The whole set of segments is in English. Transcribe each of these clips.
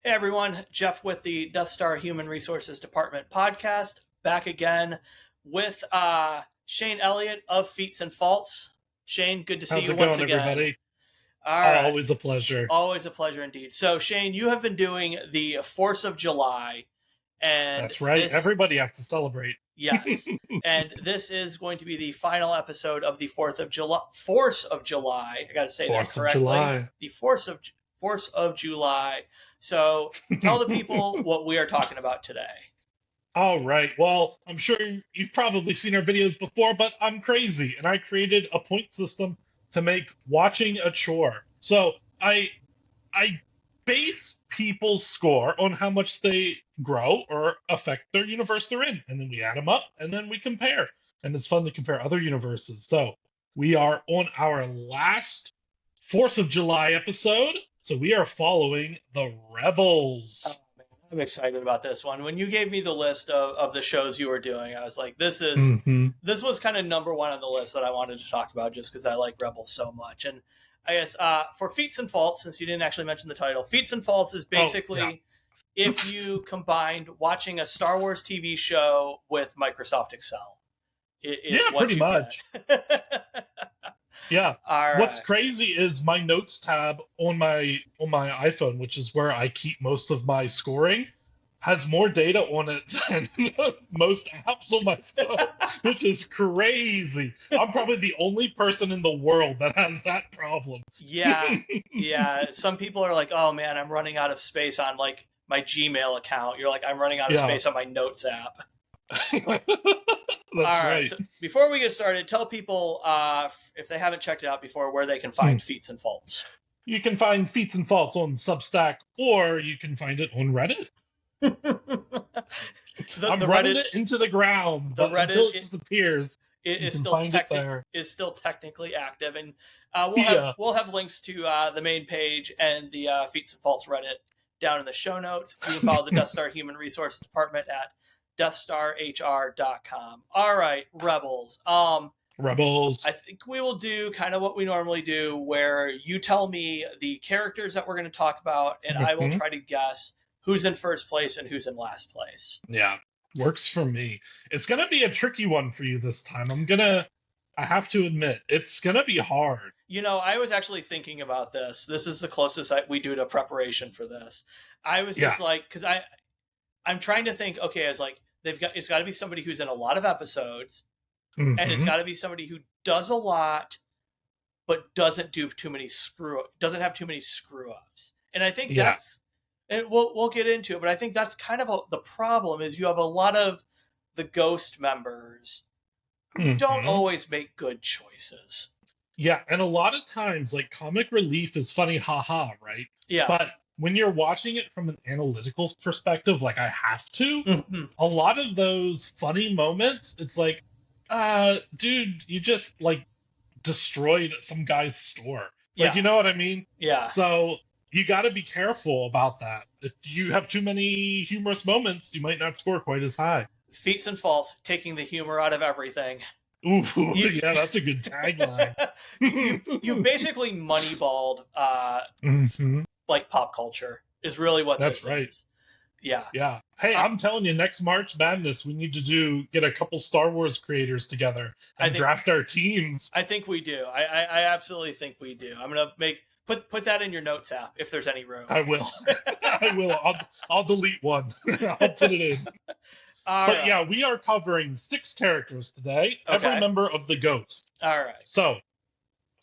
Hey everyone, Jeff with the Death Star Human Resources Department podcast, back again with Shane Elliott of Feats N Faults. Shane, good to see How's you it once going, again. everybody? All right, Always a pleasure. always a pleasure indeed. So Shane, you have been doing the 4th of July, and That's right. this, Everybody has to celebrate. yes, and this is going to be the final episode of the 4th of July. 4th of July, I got to say that 4th of correctly. July. The 4th of July. So tell the people what we are talking about today. All right. Well, I'm sure you've probably seen our videos before, but I'm crazy and I created a point system to make watching a chore. So I base people's score on how much they grow or affect their universe they're in, and then we add them up and then we compare. And it's fun to compare other universes. So we are on our last 4th of July episode. So we are following the Rebels. Oh, man, I'm excited about this one. When you gave me the list of the shows you were doing, I was like, this was kind of number one on the list that I wanted to talk about just because I like Rebels so much. And I guess for Feats N Faults, since you didn't actually mention the title, Feats N Faults is basically if you combined watching a Star Wars TV show with Microsoft Excel. It is what Pretty you much. get. Yeah. All What's right. crazy is my notes tab on my iPhone, which is where I keep most of my scoring, has more data on it than most apps on my phone, which is crazy. I'm probably the only person in the world that has that problem. Yeah, yeah. Some people are like, "Oh man, I'm running out of space on like my Gmail account." You're like, "I'm running out of Yeah. space on my Notes app." That's All right. right. So before we get started, tell people if they haven't checked it out before where they can Hmm. find Feats N Faults. You can find Feats N Faults on Substack, or you can find it on Reddit. I'm running it into the ground, but until it disappears, you can find it there. Is still technically active, and Yeah. we'll have links to the main page and the Feats N Faults Reddit down in the show notes. You can follow the Death Star Human Resources Department at deathstarhr.com. All right, Rebels. Rebels. I think we will do kind of what we normally do, where you tell me the characters that we're going to talk about, and I will try to guess who's in first place and who's in last place. Yeah, works for me. It's going to be a tricky one for you this time. I have to admit, it's going to be hard. You know, I was actually thinking about this. This is the closest we do to preparation for this. I was just like, because I'm trying to think, okay, I was like, it's got to be somebody who's in a lot of episodes, and it's got to be somebody who does a lot, but doesn't have too many screw ups. And I think that's, and we'll get into it, but I think that's kind of the problem is you have a lot of the Ghost members who don't always make good choices. Yeah, and a lot of times, like, comic relief is funny, haha, right? Yeah. But when you're watching it from an analytical perspective, like I have to, a lot of those funny moments, it's like, dude, you just like destroyed some guy's store. Like, you know what I mean? Yeah. So you got to be careful about that. If you have too many humorous moments, you might not score quite as high. Feats N Faults, taking the humor out of everything. Ooh, yeah, that's a good tagline. you basically moneyballed like pop culture is really what that's this right. is. Yeah. Yeah. Hey, I'm telling you, next March Madness, we need to get a couple Star Wars creators together and draft our teams. I think we do. I absolutely think we do. I'm gonna put that in your notes app if there's any room. I will. I will. I'll delete one. I'll put it in. But yeah, we are covering 6 characters today. Okay. Every member of the Ghost. All right. So,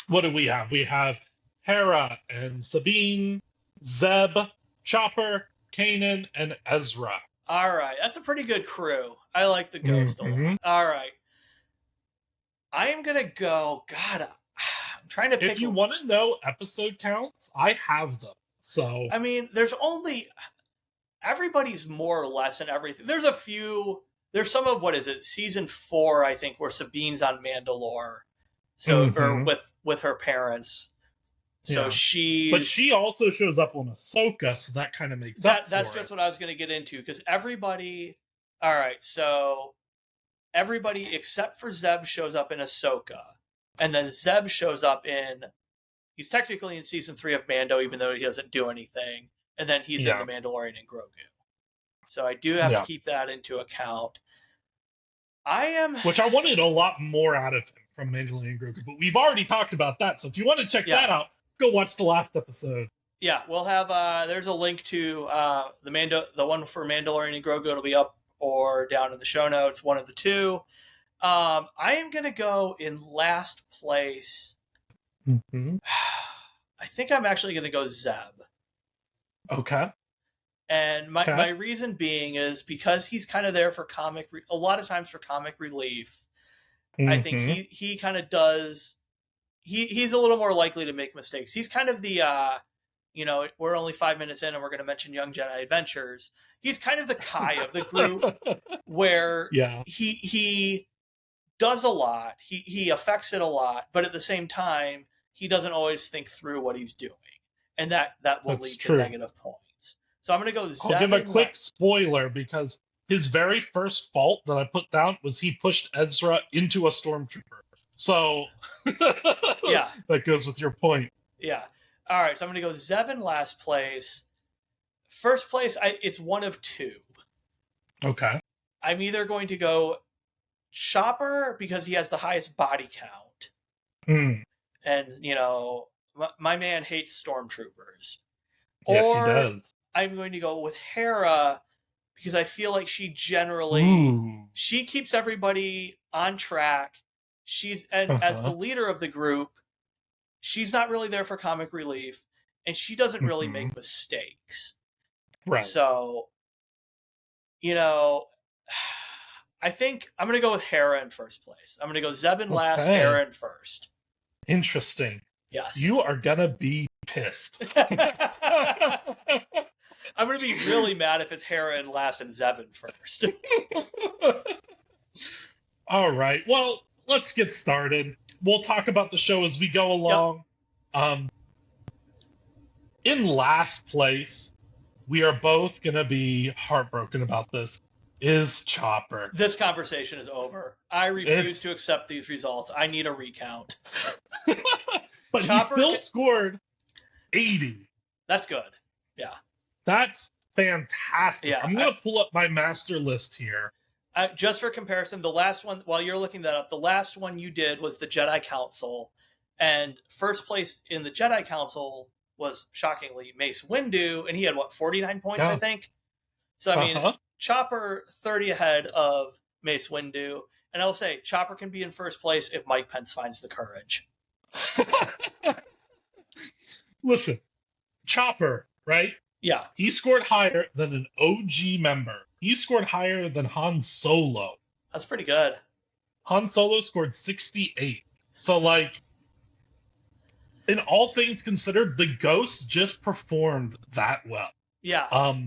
what do we have? We have Hera and Sabine, Zeb, Chopper, Kanan, and Ezra. All right. That's a pretty good crew. I like the Ghost a lot. All right. I am going to go, God, I'm trying to pick. If you want to know episode counts, I have them. So, I mean, everybody's more or less in everything. There's some of, what is it, season 4, I think, where Sabine's on Mandalore. So, or with her parents. So but she also shows up on Ahsoka, so that kind of makes up. That's just what I was going to get into, because everybody. All right, so everybody except for Zeb shows up in Ahsoka, and then Zeb shows up in. He's technically in season 3 of Mando, even though he doesn't do anything. and then he's in The Mandalorian and Grogu. So I do have to keep that into account. Which I wanted a lot more out of him from Mandalorian and Grogu, but we've already talked about that. So if you want to check that out, go watch the last episode. Yeah, we'll have there's a link to the one for Mandalorian and Grogu. It'll be up or down in the show notes, one of the two. I am gonna go in last place. Mm-hmm. I think I'm actually gonna go Zeb. Okay. And my reason being is because he's kind of there for a lot of times for comic relief. Mm-hmm. I think he kind of does. He's a little more likely to make mistakes. He's kind of the we're only 5 minutes in and we're going to mention Young Jedi Adventures. He's kind of the Kai of the group where he does a lot. He affects it a lot, but at the same time, he doesn't always think through what he's doing. And that will lead to negative points. So I'm going to go Zeb. I'll give a quick spoiler because his very first fault that I put down was he pushed Ezra into a stormtrooper. So that goes with your point. Yeah. All right, so I'm going to go Zeb in last place. First place, it's one of two. Okay. I'm either going to go Chopper because he has the highest body count. And, my man hates stormtroopers. Yes, he does. I'm going to go with Hera because I feel like she generally she keeps everybody on track. As the leader of the group, she's not really there for comic relief, and she doesn't really make mistakes. Right. So, I think I'm going to go with Hera in first place. I'm going to go Zeb in last, Hera in first. Interesting. Yes. You are going to be pissed. I'm going to be really mad if it's Hera in last and Zeb in first. All right. Well, let's get started. We'll talk about the show as we go along. Yep. In last place, we are both going to be heartbroken about this, is Chopper. This conversation is over. I refuse to accept these results. I need a recount. But Chopper, he still scored 80. That's good. Yeah. That's fantastic. Yeah, I'm going to pull up my master list here. Just for comparison, the last one, while you're looking that up, the last one you did was the Jedi Council. And first place in the Jedi Council was, shockingly, Mace Windu. And he had, 49 points, I think? So, I mean, Chopper 30 ahead of Mace Windu. And I'll say, Chopper can be in first place if Mike Pence finds the courage. Listen, Chopper, right? Yeah. He scored higher than an OG member. He scored higher than Han Solo. That's pretty good. Han Solo scored 68. So, in all things considered, the Ghost just performed that well. Yeah.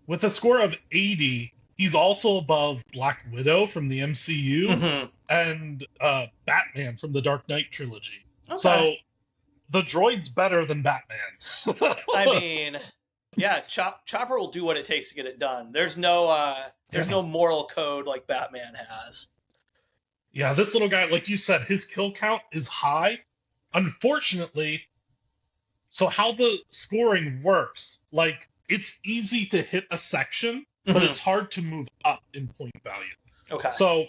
With a score of 80, he's also above Black Widow from the MCU and Batman from the Dark Knight trilogy. Okay. So, the droid's better than Batman. I mean, yeah, Chopper will do what it takes to get it done. There's no moral code like Batman has. Yeah, this little guy, like you said, his kill count is high. Unfortunately, so how the scoring works, it's easy to hit a section, but it's hard to move up in point value. Okay. So,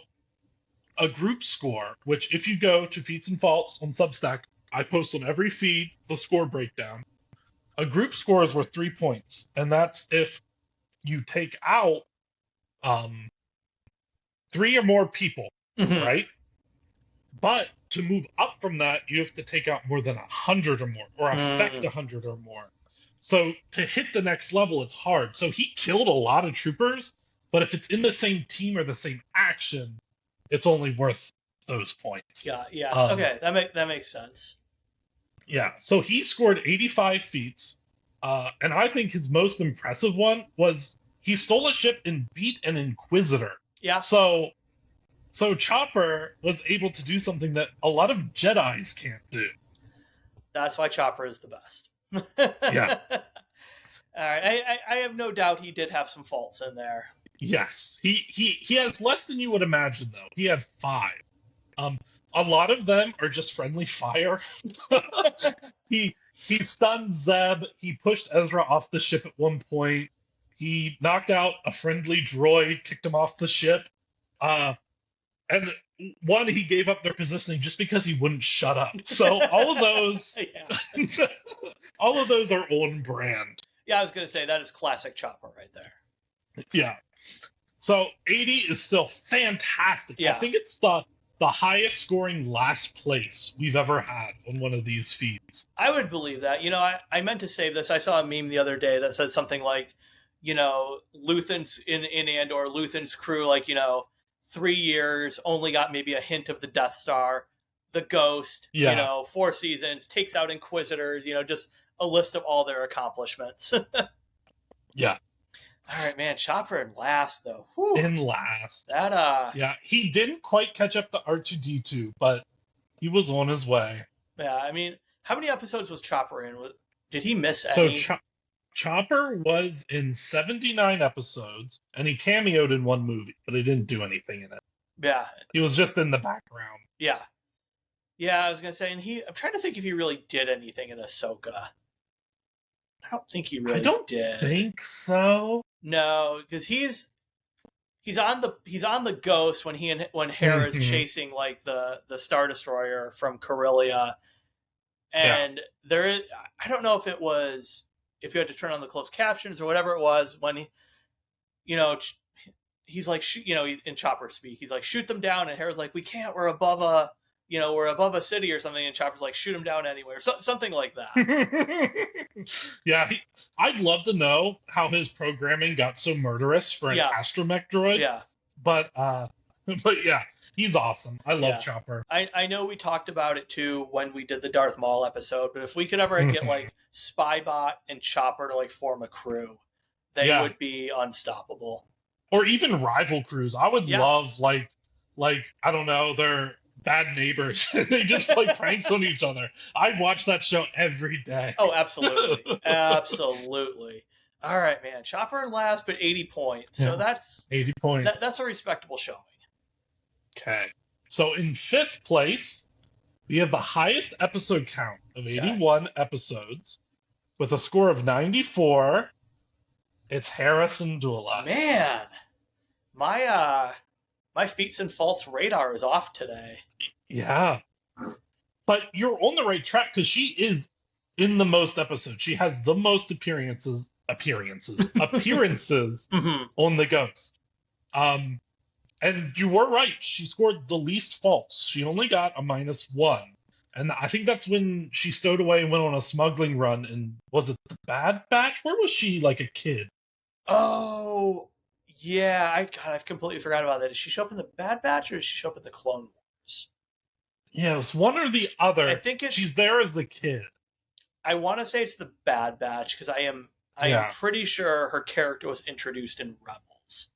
a group score, which if you go to Feats N Faults on Substack, I post on every feed the score breakdown. A group score is worth 3 points, and that's if you take out 3 or more people, right? But to move up from that, you have to take out more than 100 or more, or affect 100 or more. So to hit the next level, it's hard. So he killed a lot of troopers, but if it's in the same team or the same action, it's only worth those points. Yeah. Okay, that makes sense. Yeah, so he scored 85 feats, and I think his most impressive one was he stole a ship and beat an Inquisitor. Yeah. So Chopper was able to do something that a lot of Jedis can't do. That's why Chopper is the best. Yeah. All right, I have no doubt he did have some faults in there. Yes, he has less than you would imagine, though. He had 5. A lot of them are just friendly fire. He He stunned Zeb. He pushed Ezra off the ship at one point. He knocked out a friendly droid, kicked him off the ship. Uh, and one, he gave up their positioning just because he wouldn't shut up. So all of those, Yeah. all of those are on brand. Yeah, I was going to say that is classic Chopper right there. Yeah. So 80 is still fantastic. Yeah. I think it's the highest scoring last place we've ever had on one of these feeds. I would believe that. I meant to save this. I saw a meme the other day that said something like, Luthen's in Andor, Luthen's crew, 3 years, only got maybe a hint of the Death Star, the Ghost, 4 seasons, takes out Inquisitors, just a list of all their accomplishments. Yeah. All right, man. Chopper in last, though. Whew. In last. That, Yeah, he didn't quite catch up to R2-D2, but he was on his way. Yeah, I mean, how many episodes was Chopper in? Did he miss any? So Chopper was in 79 episodes, and he cameoed in one movie, but he didn't do anything in it. Yeah. He was just in the background. Yeah. Yeah, I was going to say, and I'm trying to think if he really did anything in Ahsoka. I don't think he really did. I don't think so. No, because he's on the Ghost when Hera is chasing the Star Destroyer from Corellia, and there is, I don't know if you had to turn on the closed captions or whatever it was when he's like in Chopper speak, he's like, shoot them down, and Hera's like, we can't, we're above a city or something, and Chopper's like, shoot them down anywhere, something like that. Yeah, I'd love to know how his programming got so murderous for an astromech droid. Yeah, but yeah, he's awesome. I love Chopper. I know we talked about it too when we did the Darth Maul episode, but if we could ever get Spybot and Chopper to form a crew, they would be unstoppable. Or even rival crews. I would love I don't know, they're bad neighbors. They just play pranks on each other. I watch that show every day. Oh, absolutely. Absolutely. All right, man. Chopper in last, but 80 points. So that's 80 points. That's a respectable showing. Okay. So in 5th place, we have the highest episode count of 81 episodes with a score of 94. It's Hera Syndulla. Man, my Feats N Faults radar is off today. Yeah. But you're on the right track because she is in the most episodes. She has the most appearances on the Ghost. And you were right. She scored the least faults. She only got a -1. And I think that's when she stowed away and went on a smuggling run. And was it the Bad Batch? Where was she like a kid? Oh, yeah. I've completely forgot about that. Did she show up in the Bad Batch or did she show up in the Clone Wars? Yeah, it was one or the other. I think she's there as a kid. I want to say it's the Bad Batch because I am pretty sure her character was introduced in Rebels.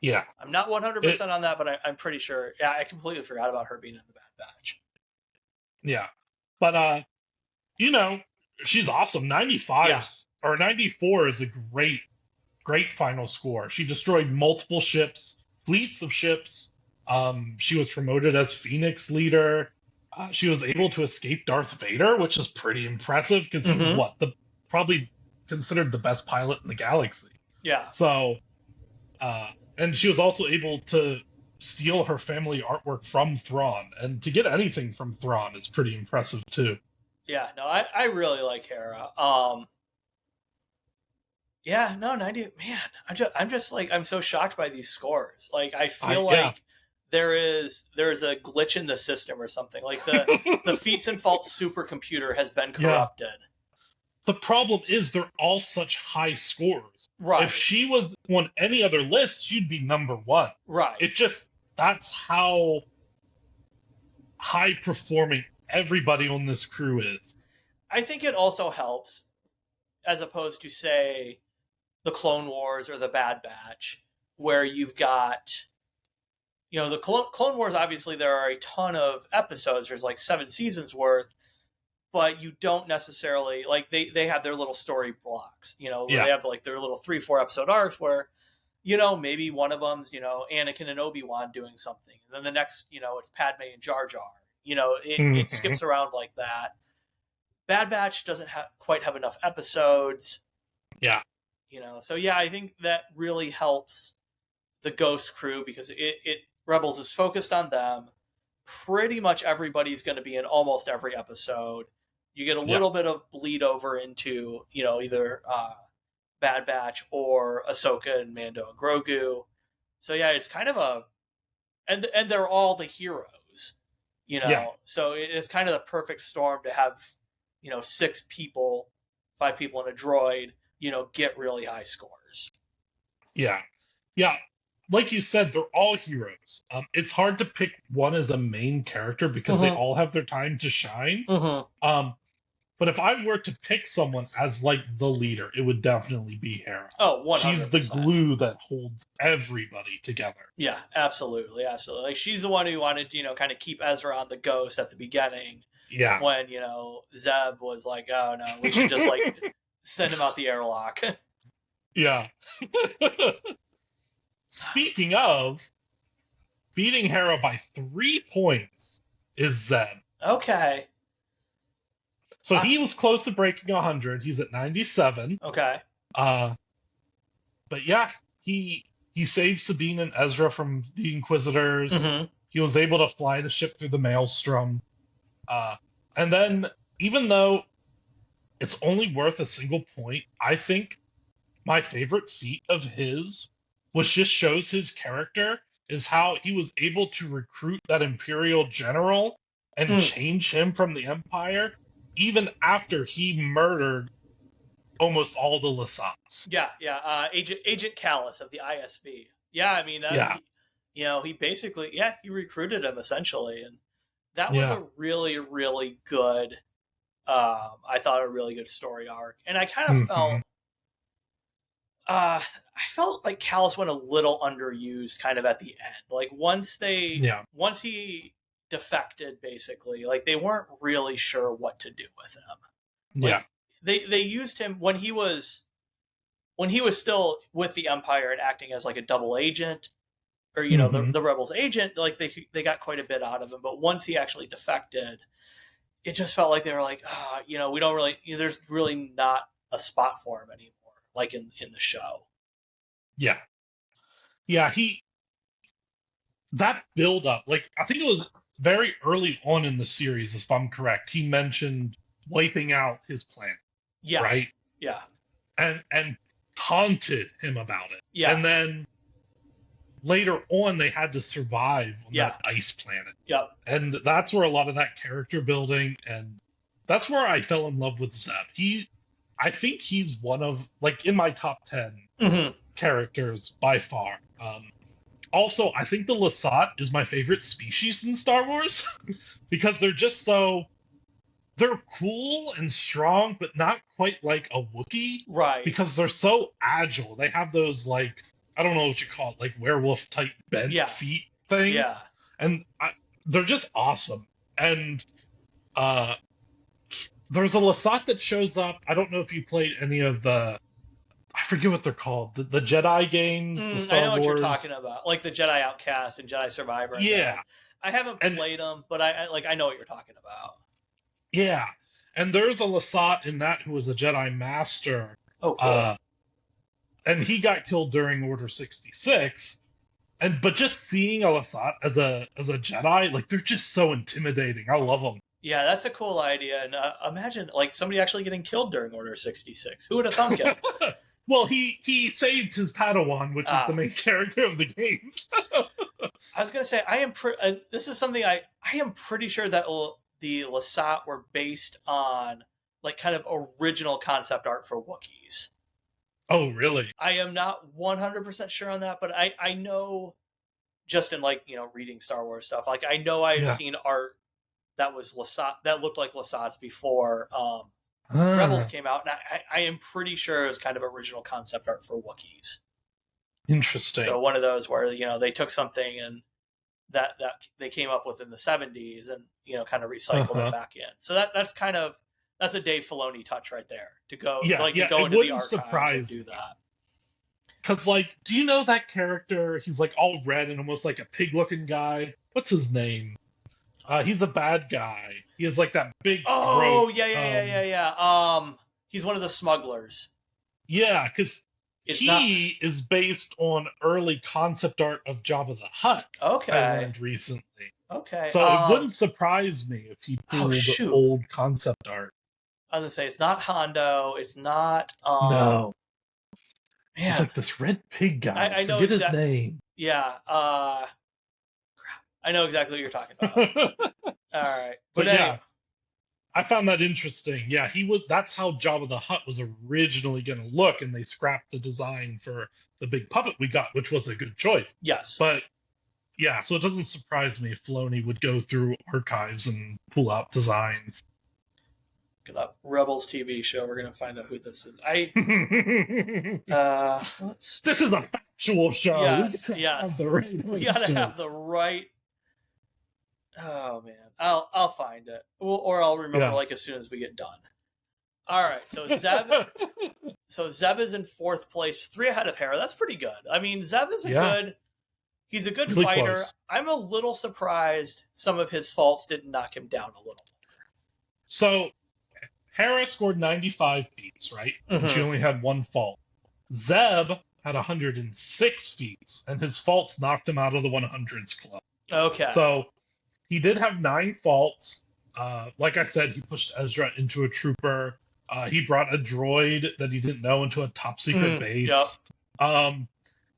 Yeah. I'm not 100% on that, but I'm pretty sure. Yeah, I completely forgot about her being in the Bad Batch. Yeah. But, she's awesome. 95 or 94 is a great final score. She destroyed multiple ships, fleets of ships. She was promoted as Phoenix leader. She was able to escape Darth Vader, which is pretty impressive because he's probably considered the best pilot in the galaxy. Yeah. So, and she was also able to steal her family artwork from Thrawn, and to get anything from Thrawn is pretty impressive too. Yeah, no, I really like Hera. 90. Man, I'm so shocked by these scores. I feel like there's a glitch in the system or something. Like the Feats N Faults supercomputer has been corrupted. Yeah. The problem is they're all such high scores. Right. If she was on any other list, she'd be number 1. Right. That's how high performing everybody on this crew is. I think it also helps, as opposed to, say, the Clone Wars or the Bad Batch, where you've got, the Clone Wars, obviously there are a ton of episodes. There's 7 seasons worth, but you don't necessarily, they have their little story blocks, they have their little 3-4 episode arcs where, maybe one of them's, Anakin and Obi-Wan doing something. And then the next, it's Padme and Jar Jar. It skips around like that. Bad Batch doesn't quite have enough episodes. Yeah. So yeah, I think that really helps the Ghost crew because it Rebels is focused on them. Pretty much everybody's going to be in almost every episode. You get a little bit of bleed over into, either Bad Batch or Ahsoka and Mando and Grogu. So yeah, it's kind of and they're all the heroes, So it's kind of the perfect storm to have, 6 people, 5 people in a droid, get really high scores. Yeah. Yeah. Like you said, they're all heroes. It's hard to pick one as a main character because they all have their time to shine. But if I were to pick someone as like the leader, it would definitely be Hera. Oh, 100%. She's the glue that holds everybody together. Yeah, absolutely, absolutely. Like she's the one who wanted, kind of keep Ezra on the Ghost at the beginning. Yeah. When, Zeb was like, oh no, we should just like send him out the airlock. Yeah. Speaking of, beating Hera by 3 points is Zeb. Okay. So he was close to breaking 100. He's at 97. Okay. But yeah, he saved Sabine and Ezra from the Inquisitors. He was able to fly the ship through the maelstrom. And then, even though it's only worth a single point, I think my favorite feat of his, which just shows his character, is how he was able to recruit that Imperial general and change him from the Empire, even after he murdered almost all the Lasats. Yeah. Agent Callus of the ISB. Yeah, I mean, he basically, he recruited him essentially, and that was a really, really good. I thought a really good story arc, and I kind of felt. I felt like Callus went a little underused kind of at the end. Like once he defected, basically, like they weren't really sure what to do with him. Like, they used him when he was still with the Empire and acting as like a double agent or, the Rebels agent, like they got quite a bit out of him. But once he actually defected, it just felt like they were like, we don't really, there's really not a spot for him anymore. Like in the show. Yeah. That build up, like I think it was very early on in the series, if I'm correct, he mentioned wiping out his planet. Yeah. Right? Yeah. And taunted him about it. Yeah. And then later on they had to survive on that ice planet. Yep. And that's where a lot of that character building, and that's where I fell in love with Zeb. I think he's one of, like, in my top 10 characters by far. Also, I think the Lasat is my favorite species in Star Wars because they're just they're cool and strong, but not quite like a Wookiee. Right. Because they're so agile. They have those, like, I don't know what you call it, like werewolf type bent feet things. Yeah. And they're just awesome. And, there's a Lasat that shows up. I don't know if you played any of I forget what they're called. The Jedi games, the Star I know Wars. what you're talking about. Like the Jedi Outcast and Jedi Survivor. Yeah. I haven't played them, but I know what you're talking about. Yeah. And there's a Lasat in that who was a Jedi Master. Oh, cool. And he got killed during Order 66. But just seeing a Lasat as a Jedi, like, they're just so intimidating. I love them. Yeah, that's a cool idea. And imagine, like, somebody actually getting killed during Order 66. Who would have thunk it? Well, he saved his Padawan, which is the main character of the games. I was going to say, this is something I am pretty sure that the Lasat were based on, like, kind of original concept art for Wookiees. Oh, really? I am not 100% sure on that, but I know, just in, like, reading Star Wars stuff, like, I know I've seen art that was Lasat, that looked like Lasats before Rebels came out, and I am pretty sure it was kind of original concept art for Wookiees. Interesting. So one of those where they took something and that they came up with in the 70s and kind of recycled it back in. So that's a Dave Filoni touch right there to go to go into the archives and do that. Because, like, do you know that character? He's like all red and almost like a pig-looking guy. What's his name? He's a bad guy. He has like that big throat. Oh, yeah. He's one of the smugglers. Yeah, because he is based on early concept art of Jabba the Hutt. Okay. I learned recently. Okay. So it wouldn't surprise me if he pulled old concept art. I was gonna say it's not Hondo. It's not. No. Man. He's like this red pig guy. I know his name. Yeah. Crap. I know exactly what you're talking about. All right. But anyway. Yeah, I found that interesting. Yeah, that's how Jabba the Hutt was originally going to look, and they scrapped the design for the big puppet we got, which was a good choice. Yes. But yeah, so it doesn't surprise me if Filoni would go through archives and pull out designs. Look it up. Rebels TV show. We're gonna find out who this is. This is a factual show. Yes. We gotta have the right. Oh man, I'll find it, or I'll remember like as soon as we get done. All right, so Zeb. Zeb is in 4th place, 3 ahead of Hera. That's pretty good. I mean, Zeb is he's a good fighter. Close. I'm a little surprised some of his faults didn't knock him down a little more. So Hera scored 95 feats, right? Mm-hmm. And she only had 1 fault. Zeb had 106 feats, and his faults knocked him out of the 100s club. Okay. So he did have 9 faults. Like I said, he pushed Ezra into a trooper. He brought a droid that he didn't know into a top secret base. Yep.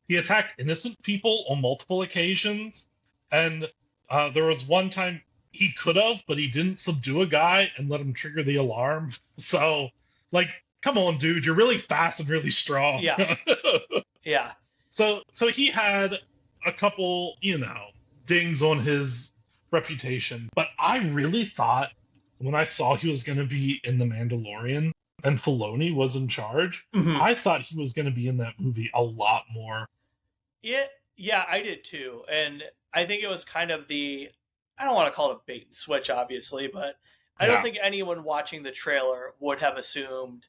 He attacked innocent people on multiple occasions. And there was one time he could have, but he didn't subdue a guy and let him trigger the alarm. So, like, come on, dude. You're really fast and really strong. Yeah. Yeah. So he had a couple, dings on his reputation, but I really thought when I saw he was going to be in The Mandalorian and Filoni was in charge, I thought he was going to be in that movie a lot more. Yeah, I did too. And I think it was kind of I don't want to call it a bait and switch, obviously, but I don't think anyone watching the trailer would have assumed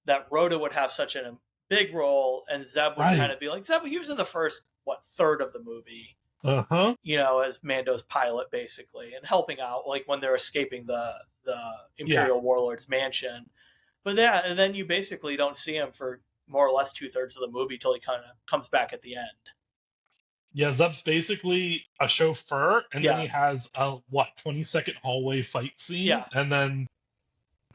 that Rhoda would have such a big role and Zeb would kind of be like, Zeb, he was in the first, third of the movie. As Mando's pilot, basically, and helping out, like when they're escaping the Imperial Warlord's mansion. But and then you basically don't see him for more or less 2/3 of the movie till he kind of comes back at the end. Yeah, Zeb's basically a chauffeur, and then he has a 20-second hallway fight scene, and then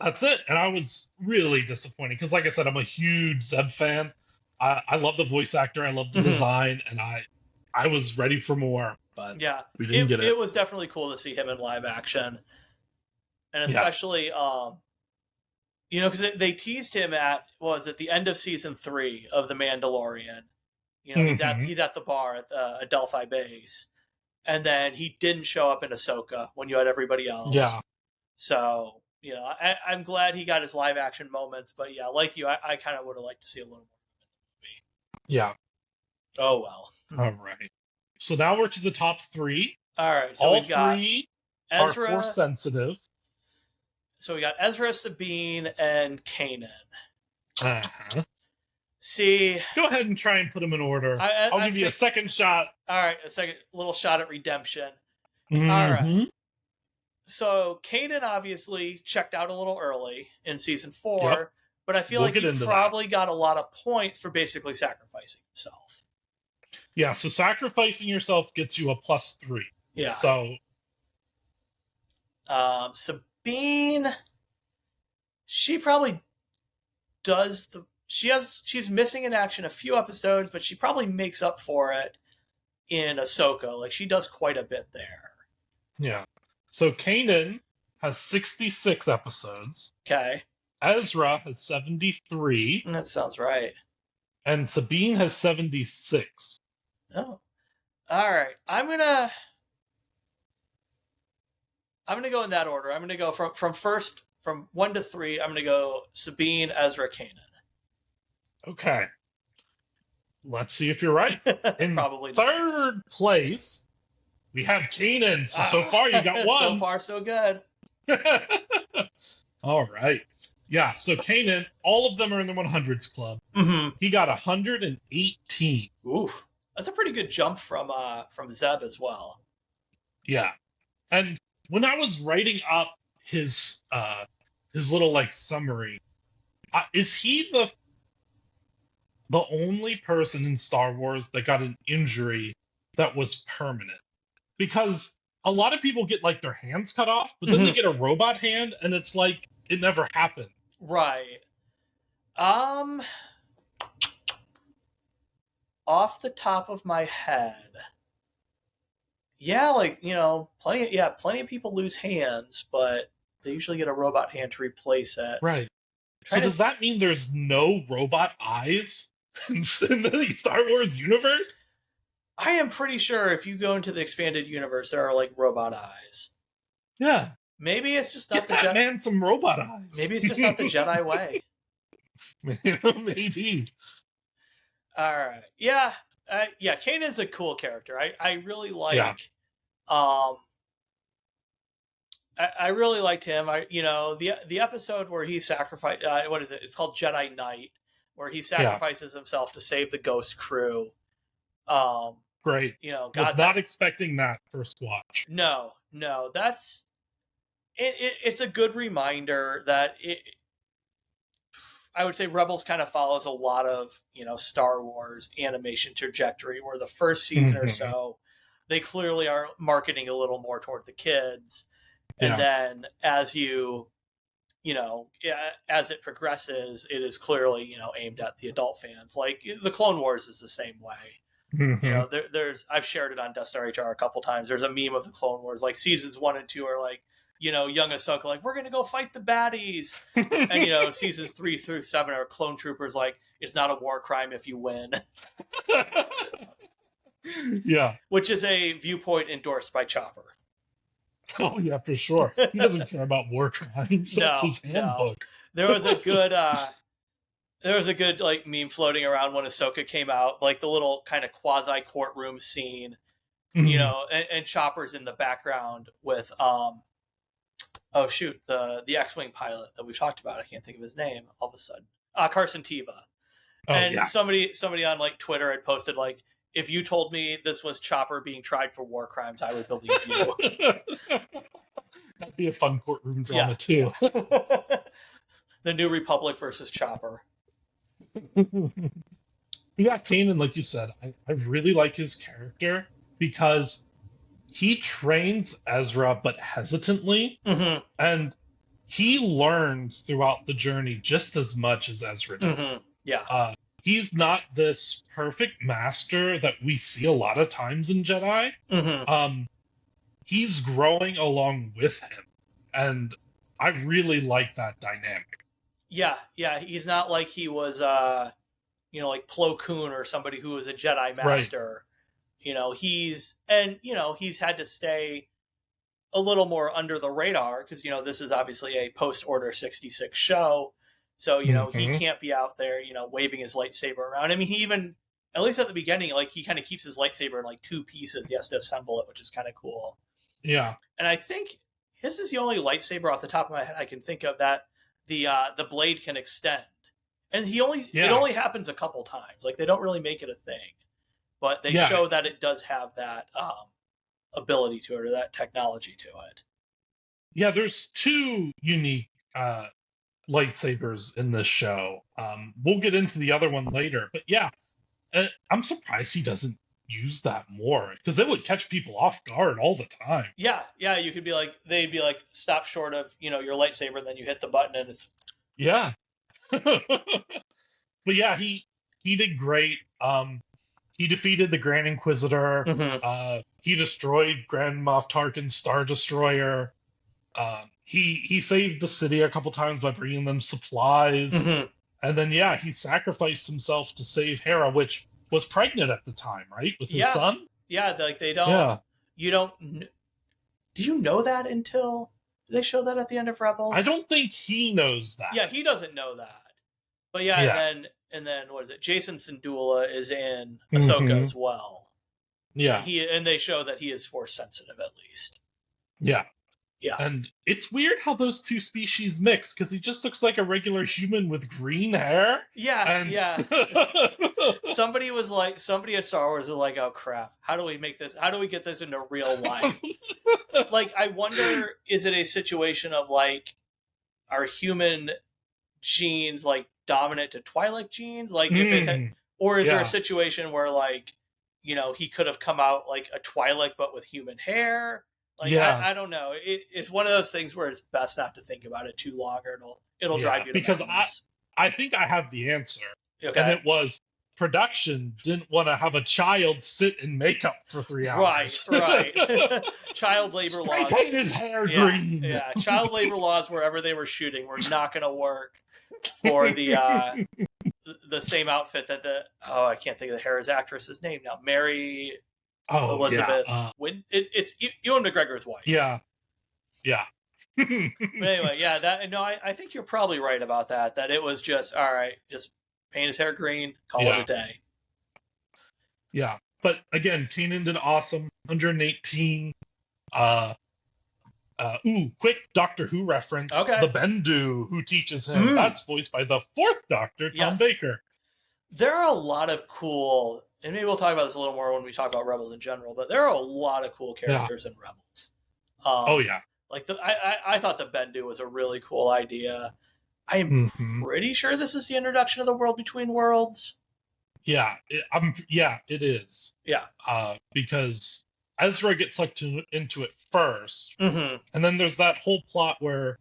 that's it. And I was really disappointed because, like I said, I'm a huge Zeb fan. I love the voice actor, I love the design, and I was ready for more, but we didn't get it. It was definitely cool to see him in live action. And especially, because they teased him at the end of season 3 of The Mandalorian. He's at the bar at the Adelphi base. And then he didn't show up in Ahsoka when you had everybody else. Yeah. So, I'm glad he got his live action moments, but like you, I kind of would have liked to see a little more in the movie. Yeah. Oh, well. All right. So now we're to the top 3. All right. So we've got three Ezra, are Force sensitive. So we got Ezra, Sabine, and Kanan. Uh-huh. See, go ahead and try and put them in order. I'll give you a second shot. All right, a little shot at redemption. Mm-hmm. All right. So Kanan obviously checked out a little early in season 4, but I feel like he probably got a lot of points for basically sacrificing himself. Yeah, so sacrificing yourself gets you a +3. Yeah. So Sabine, she probably does she's missing in action a few episodes, but she probably makes up for it in Ahsoka. Like, she does quite a bit there. Yeah. So Kanan has 66 episodes. Okay. Ezra has 73. That sounds right. And Sabine has 76. Oh. All right. I'm gonna go in that order. I'm gonna go from 1 to 3. I'm gonna go Sabine, Ezra, Kanan. Okay. Let's see if you're right. In Probably third place, we have Kanan. So far, you got one. So far, so good. All right. Yeah, so Kanan, all of them are in the 100s club. Mm-hmm. He got 118. Oof. That's a pretty good jump from Zeb as well. Yeah. And when I was writing up his little like summary, is he the only person in Star Wars that got an injury that was permanent? Because a lot of people get like their hands cut off, but then they get a robot hand, and it's like it never happened. Right. Off the top of my head, yeah, like, plenty of people lose hands, but they usually get a robot hand to replace it. Right. So does that mean there's no robot eyes in the Star Wars universe? I am pretty sure if you go into the expanded universe, there are like robot eyes. Yeah. Maybe it's just not Get that man some robot eyes. Maybe it's just not the Jedi way. Maybe. All right. Yeah. Kanan's a cool character. I really like. Yeah. I really liked him. The episode where he sacrificed. What is it? It's called Jedi Knight, where he sacrifices himself to save the Ghost crew. Great. Was not expecting that first watch. No. That's it's a good reminder that I would say Rebels kind of follows a lot of Star Wars animation trajectory, where the first season or so they clearly are marketing a little more toward the kids, and then as as it progresses, it is clearly aimed at the adult fans. Like the Clone Wars is the same way. There's I've shared it on Death Star HR a couple times. There's a meme of the Clone Wars, like seasons 1 and 2 are like, young Ahsoka like, we're gonna go fight the baddies, and seasons 3 through 7 are clone troopers like, it's not a war crime if you win. Yeah, which is a viewpoint endorsed by Chopper. Oh yeah, for sure. He doesn't care about war crimes. That's his handbook. There was a good like meme floating around when Ahsoka came out, like the little kind of quasi courtroom scene, and Chopper's in the background with the X-Wing pilot that we've talked about. I can't think of his name all of a sudden. Carson Teva. Somebody on like Twitter had posted like, if you told me this was Chopper being tried for war crimes, I would believe you. That'd be a fun courtroom drama too. The New Republic versus Chopper. Yeah, Kanan, like you said, I really like his character because he trains Ezra, but hesitantly, and he learns throughout the journey just as much as Ezra does. He's not this perfect master that we see a lot of times in Jedi. He's growing along with him, and I really like that dynamic. Yeah, he's not like he was, like Plo Koon or somebody who was a Jedi master. Right. He's had to stay a little more under the radar because, this is obviously a post-Order 66 show. So, he can't be out there, waving his lightsaber around. I mean, he even, at least at the beginning, like, he kind of keeps his lightsaber in, like, 2 pieces. He has to assemble it, which is kind of cool. Yeah. And I think his is the only lightsaber off the top of my head I can think of that the blade can extend. And it only happens a couple times. Like, they don't really make it a thing. But they show that it does have that ability to it, or that technology to it. Yeah, there's 2 unique lightsabers in this show. We'll get into the other one later, but I'm surprised he doesn't use that more, because it would catch people off guard all the time. Yeah, you could be like, they'd be like, stop short of your lightsaber, and then you hit the button and it's but yeah, he did great. He defeated the Grand Inquisitor. He destroyed Grand Moff Tarkin's Star Destroyer. He saved the city a couple times by bringing them supplies. And then, he sacrificed himself to save Hera, which was pregnant at the time, right? With his son? Yeah, like they don't... You don't... Did you know that until... Did they show that at the end of Rebels? I don't think he knows that. Yeah, he doesn't know that. But and then what is it? Jason Syndulla is in Ahsoka as well. Yeah. And they show that he is Force sensitive, at least. Yeah. Yeah. And it's weird how those 2 species mix, because he just looks like a regular human with green hair. Yeah, somebody at Star Wars was like, oh crap, how do we make this? How do we get this into real life? Like, I wonder, is it a situation of like, are human genes like dominant to Twi'lek genes? Like, if it had, or is there a situation where like, he could have come out like a Twi'lek but with human hair? Like, I don't know. It's one of those things where it's best not to think about it too long, or it'll drive you to because madness. I think I have the answer. Okay. And it was, production didn't want to have a child sit in makeup for 3 hours. Right. Child labor laws. Paint his hair green. Yeah, child labor laws wherever they were shooting were not going to work for the same outfit that I can't think of the Hera's actress's name now. Mary Elizabeth. It's Ewan McGregor's wife. Yeah. But anyway, I think you're probably right about that. That it was just, all right, just paint his hair green, call it a day. Yeah, but again, Kanan did awesome. 118. Quick Doctor Who reference. Okay. The Bendu who teaches him. That's voiced by the 4th Doctor, Tom Baker. There are a lot of cool, and maybe we'll talk about this a little more when we talk about Rebels in general, but there are a lot of cool characters in Rebels. Like I thought the Bendu was a really cool idea. I am pretty sure this is the introduction of the World Between Worlds. Yeah, it is. Yeah. Because Ezra gets sucked into it first, and then there's that whole plot where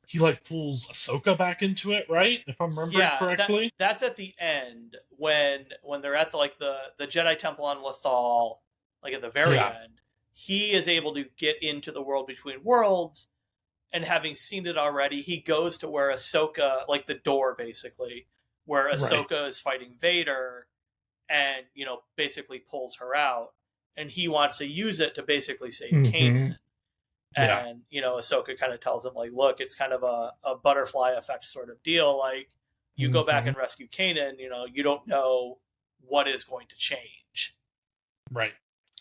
he like pulls Ahsoka back into it, right? If I'm remembering correctly. That's at the end when they're at the Jedi Temple on Lothal, like at the very end. He is able to get into the World Between Worlds, and having seen it already, he goes to where Ahsoka, like the door basically, where Ahsoka is fighting Vader, and basically pulls her out, and he wants to use it to basically save Kanan. And Ahsoka kind of tells him like, look, it's kind of a butterfly effect sort of deal. Like, you go back and rescue Kanan, you don't know what is going to change. Right.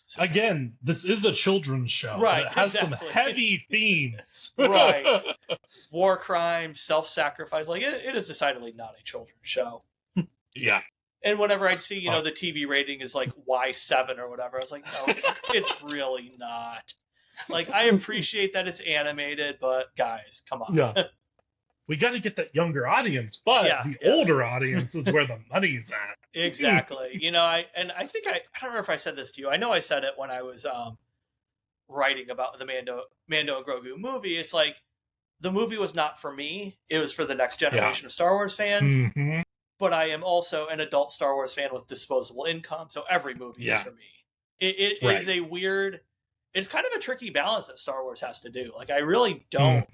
So, again, this is a children's show. Right. It has some heavy themes. Right. War crimes, self-sacrifice. Like, it is decidedly not a children's show. Yeah. And whenever I'd see, the TV rating is like Y7 or whatever, I was like, no, it's really not. Like, I appreciate that it's animated, but guys, come on. Yeah. We got to get that younger audience, but the older audience is where the money's at. Exactly. I think I don't remember if I said this to you. I know I said it when I was writing about the Mando and Grogu movie. It's like, the movie was not for me. It was for the next generation of Star Wars fans. But I am also an adult Star Wars fan with disposable income, so every movie is for me. It is a weird... It's kind of a tricky balance that Star Wars has to do. Like, I really don't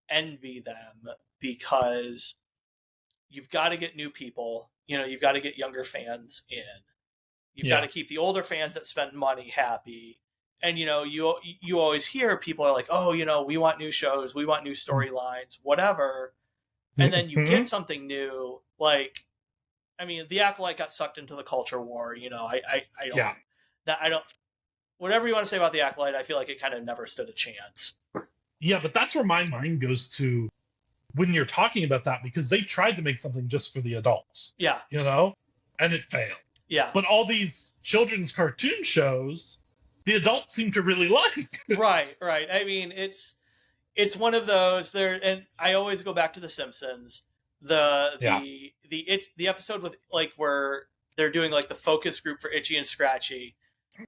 envy them, because you've got to get new people. You've got to get younger fans in. You've got to keep the older fans that spend money happy. And, you always hear people are like, oh, we want new shows. We want new storylines, whatever. And then you get something new. Like, I mean, The Acolyte got sucked into the culture war. I don't, whatever you want to say about The Acolyte, I feel like it kind of never stood a chance. Yeah, but that's where my mind goes to when you're talking about that, because they tried to make something just for the adults. Yeah. And it failed. Yeah. But all these children's cartoon shows, the adults seem to really like. Right. I mean, it's one of those there, and I always go back to The Simpsons. The episode with like where they're doing like the focus group for Itchy and Scratchy.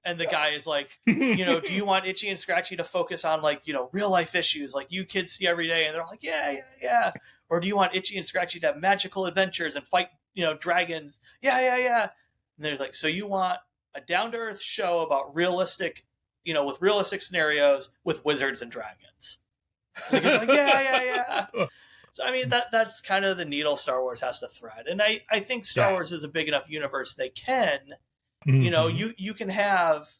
And the guy is like, do you want Itchy and Scratchy to focus on like, real life issues like you kids see every day? And they're like, yeah. Or do you want Itchy and Scratchy to have magical adventures and fight, dragons? Yeah. And they're like, so you want a down to earth show about realistic, with realistic scenarios with wizards and dragons? And he's like, yeah. So, I mean, that's kind of the needle Star Wars has to thread. And I think Star Wars is a big enough universe they can. You can have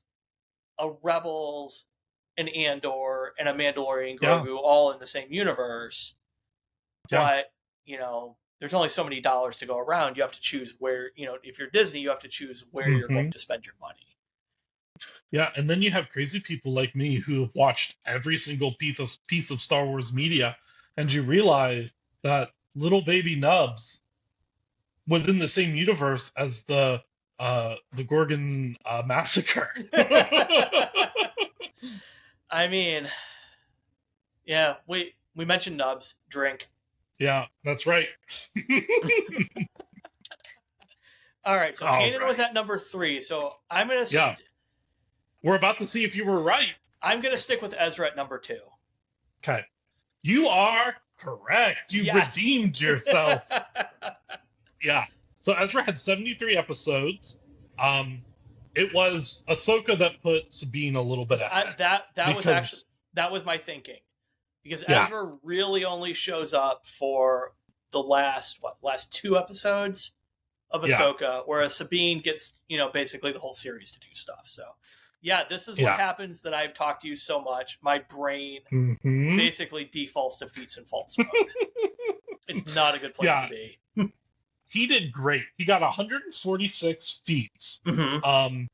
a Rebels, an Andor, and a Mandalorian Grogu all in the same universe. But, there's only so many dollars to go around. You have to choose where, if you're Disney, you have to choose where you're going to spend your money. Yeah, and then you have crazy people like me who have watched every single piece of Star Wars media, and you realize that little baby Nubs was in the same universe as the Gorgon massacre. I mean, yeah, we mentioned Nubs. Drink. Yeah, that's right. All right, so All Kanan was right. at number 3. So I'm gonna Yeah. We're about to see if you were right. I'm gonna stick with Ezra at number 2. Okay. You are correct. You've Yes. redeemed yourself. Yeah. So Ezra had 73 episodes. It was Ahsoka that put Sabine a little bit ahead. That was my thinking, because Yeah. Ezra really only shows up for the last 2 episodes of Ahsoka, whereas Sabine gets, basically the whole series to do stuff. So, yeah, this is what happens that I've talked to you so much. My brain basically defaults to Feats N Faults mode. It's not a good place to be. He did great. He got 146 feats, and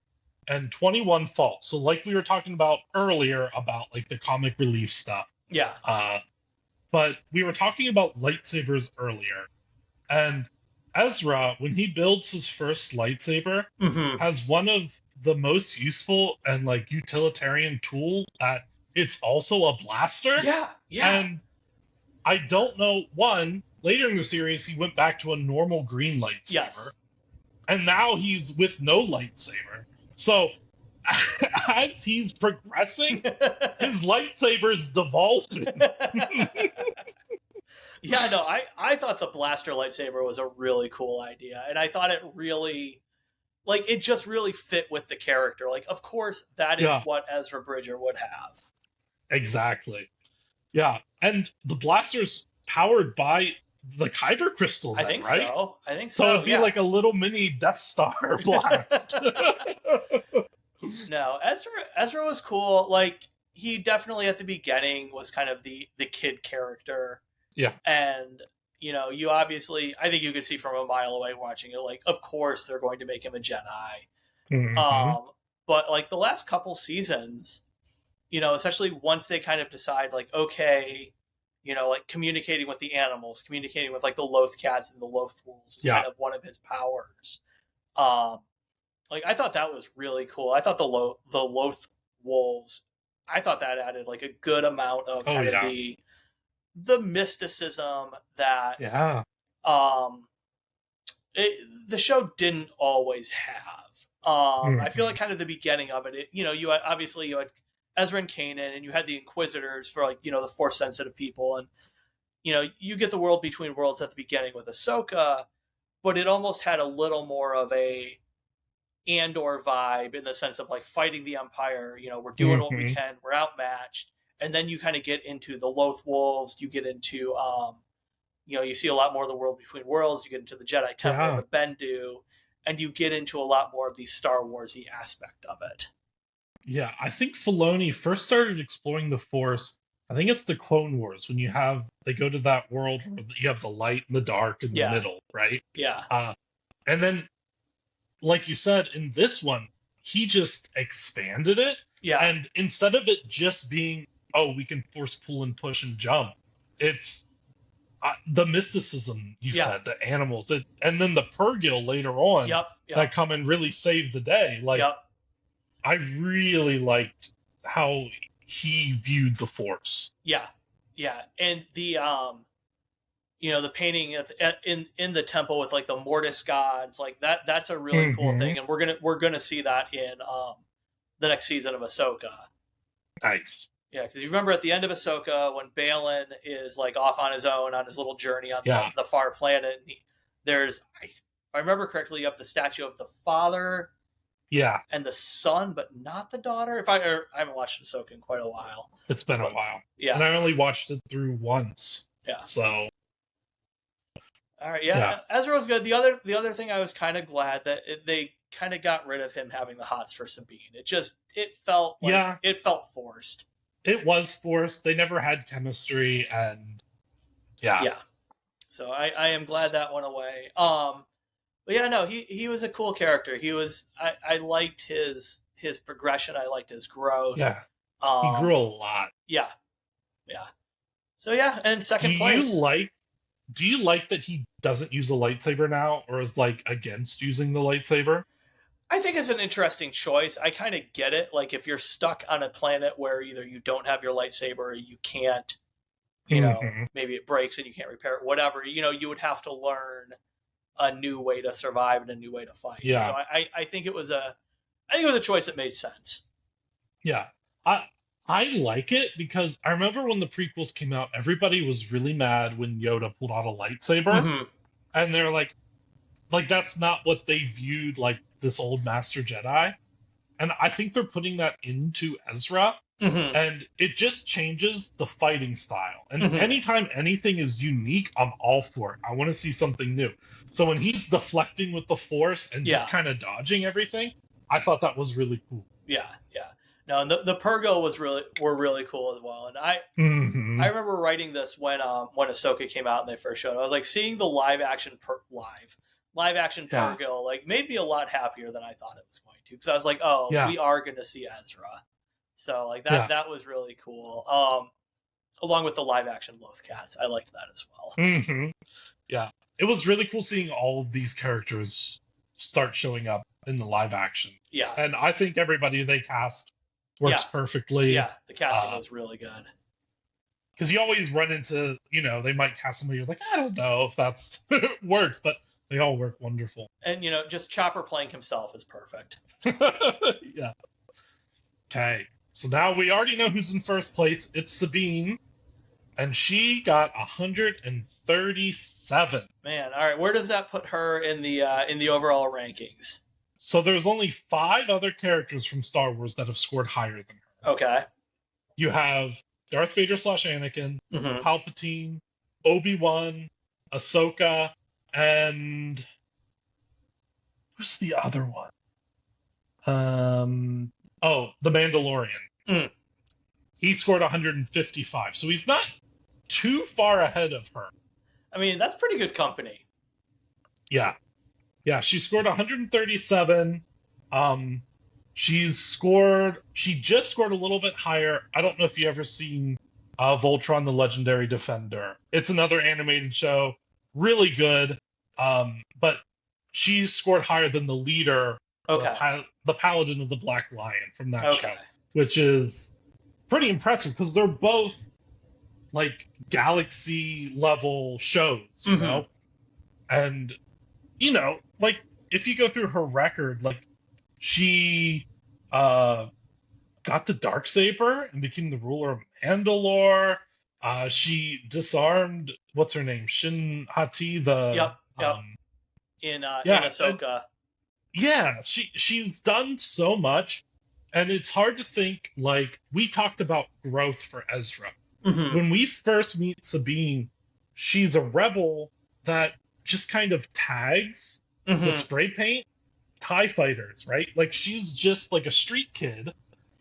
21 faults. So, like we were talking about earlier about like the comic relief stuff. Yeah. But we were talking about lightsabers earlier, and Ezra, when he builds his first lightsaber, has one of the most useful and like utilitarian tool that it's also a blaster. Yeah. And I don't know, later in the series he went back to a normal green lightsaber. Yes. And now he's with no lightsaber. So as he's progressing, his lightsaber's devolving. Yeah, no, I thought the blaster lightsaber was a really cool idea, and I thought it really, like, it just really fit with the character. Like, of course, that is what Ezra Bridger would have. Exactly. Yeah, and the blaster's powered by the Kyber crystal, then, I think right? so. I think so. So it'd be like a little mini Death Star blast. No, Ezra was cool. Like, he definitely at the beginning was kind of the kid character. Yeah. And, you obviously, I think you could see from a mile away watching it, like, of course they're going to make him a Jedi. But, like, the last couple seasons, especially once they kind of decide, like, okay, like communicating with the animals, communicating with, like, the Loth cats and the Loth wolves is kind of one of his powers. Like, I thought that was really cool. I thought the Loth wolves, I thought that added, like, a good amount of kind of the mysticism that the show didn't always have. I feel like kind of the beginning of it, you had Ezra and Kanan, and you had the Inquisitors for, like, the Force sensitive people, and you get the world between worlds at the beginning with Ahsoka, but it almost had a little more of a Andor vibe in the sense of, like, fighting the Empire. We're doing what we can, we're outmatched. And then you kind of get into the Loth Wolves. You get into, you see a lot more of the world between worlds. You get into the Jedi Temple, the Bendu, and you get into a lot more of the Star Wars-y aspect of it. Yeah, I think Filoni first started exploring the Force. I think it's the Clone Wars when they go to that world where you have the light and the dark in the middle, right? Yeah. And then, like you said, in this one, he just expanded it. Yeah. And instead of it just being, we can force pull and push and jump, it's the mysticism you said, the animals, and then the Purgil later on that come and really save the day. Like, I really liked how he viewed the Force. Yeah, and the the painting in the temple with, like, the Mortis gods, like that's a really cool thing, and we're gonna see that in the next season of Ahsoka. Nice. Yeah, because you remember at the end of Ahsoka when Balin is, like, off on his own on his little journey on the far planet, and there's, if I remember correctly, you have the statue of the father, and the son, but not the daughter. I haven't watched Ahsoka in quite a while. It's been a while. Yeah, and I only watched it through once. Yeah. So. All right. Yeah. Ezra was good. The other thing, I was kind of glad that they kind of got rid of him having the hots for Sabine. It felt like it felt forced. It was forced. They never had chemistry, and yeah. So I am glad that went away. But yeah, no, he was a cool character. He was. I liked his progression. I liked his growth. Yeah. He grew a lot. Yeah. So yeah, and second place. do you like that he doesn't use a lightsaber now, or is like against using the lightsaber? I think it's an interesting choice. I kind of get it. Like if you're stuck on a planet where either you don't have your lightsaber or you can't, maybe it breaks and you can't repair it, whatever, you would have to learn a new way to survive and a new way to fight. Yeah. So I think it was a choice that made sense. Yeah. I like it because I remember when the prequels came out, everybody was really mad when Yoda pulled out a lightsaber. Mm-hmm. And they're like that's not what they viewed like this old Master Jedi. And I think they're putting that into Ezra. Mm-hmm. And it just changes the fighting style. And Mm-hmm. anytime anything is unique, I'm all for it. I want to see something new. So when he's deflecting with the Force and just kind of dodging everything, I thought that was really cool. Yeah. No, and the Purgo were really cool as well. And I remember writing this when Ahsoka came out and they first showed it. I was like, seeing the live action Purgo like made me a lot happier than I thought it was going to, because I was like, we are going to see Ezra. So like that was really cool. Along with the live action Lothcats, I liked that as well. Mm-hmm. Yeah, it was really cool seeing all of these characters start showing up in the live action. Yeah, and I think everybody they cast works perfectly. Yeah, the casting was really good. Because you always run into, they might cast somebody, you're like, I don't know if that's works, but they all work wonderful. And, just Chopper playing himself is perfect. Yeah. Okay, so now we already know who's in first place. It's Sabine, and she got 137. Man, all right, where does that put her in the overall rankings? So there's only 5 other characters from Star Wars that have scored higher than her. Okay. You have Darth Vader / Anakin, Palpatine, Obi-Wan, Ahsoka, and who's the other one? The Manadalorian. He scored 155, so he's not too far ahead of her. I mean, that's pretty good company. Yeah, she scored 137. She just scored a little bit higher. I don't know if you ever seen Voltron the Legendary Defender. It's another animated show, really good. But she scored higher than the leader, the Paladin of the Black Lion from that show, which is pretty impressive because they're both like galaxy level shows, you know? And like if you go through her record, like she got the Darksaber and became the ruler of Mandalore. She disarmed what's her name, Shin Hati, the in Ahsoka. She's done so much, and it's hard to think. Like we talked about growth for Ezra. When we first meet Sabine, she's a rebel that just kind of tags the spray paint TIE fighters, right? Like she's just like a street kid,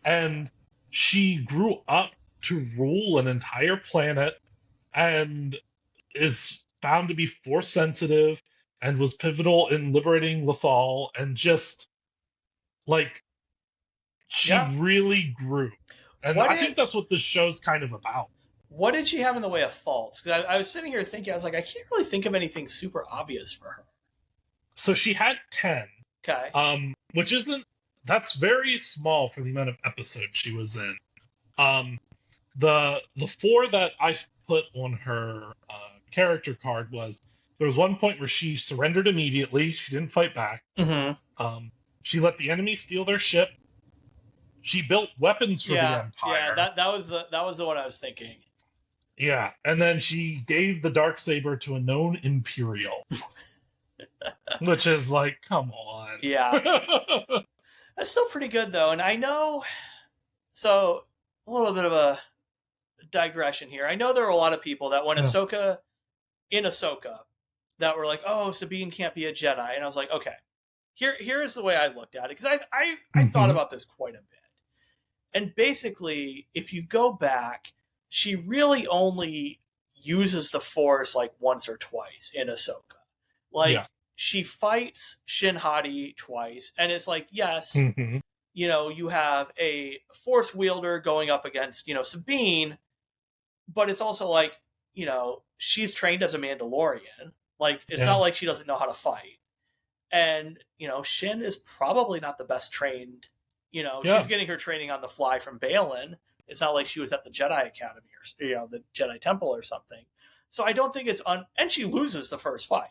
and she grew up to rule an entire planet and is found to be force sensitive and was pivotal in liberating Lothal, and just like she really grew. And I think that's what this show's kind of about. What did she have in the way of faults? Because I was sitting here thinking, I was like, I can't really think of anything super obvious for her. So she had 10. Okay. Which that's very small for the amount of episodes she was in. The 4 that I put on her character card was, there was one point where she surrendered immediately. She didn't fight back. She let the enemy steal their ship. She built weapons for the Empire. Yeah, that was the one I was thinking. Yeah, and then she gave the Darksaber to a known Imperial. Which is like, come on. Yeah. That's still pretty good, though. And I know... So, a little bit of a digression here. I know there are a lot of people that when Ahsoka... In Ahsoka, that were like, oh, Sabine can't be a Jedi. And I was like, okay. Here's the way I looked at it. Because I thought about this quite a bit. And basically, if you go back, she really only uses the Force like once or twice in Ahsoka. Like, she fights Shin Hati twice, and it's like, yes, you have a Force wielder going up against, Sabine, but it's also like, she's trained as a Mandalorian. Like, it's not like she doesn't know how to fight. And, Shin is probably not the best trained. She's getting her training on the fly from Balin. It's not like she was at the Jedi Academy or, the Jedi Temple or something. So I don't think it's and she loses the first fight.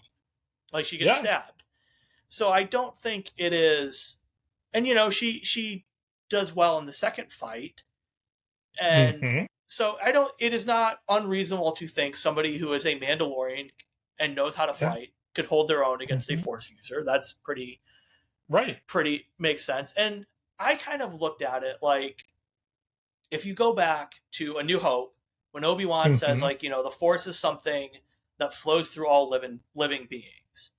Like, she gets stabbed. So I don't think it is. And, she does well in the second fight. And so it is not unreasonable to think somebody who is a Mandalorian and knows how to fight could hold their own against a Force user. That's pretty makes sense. And I kind of looked at it like, if you go back to A New Hope, when Obi-Wan says, like, the Force is something that flows through all living beings.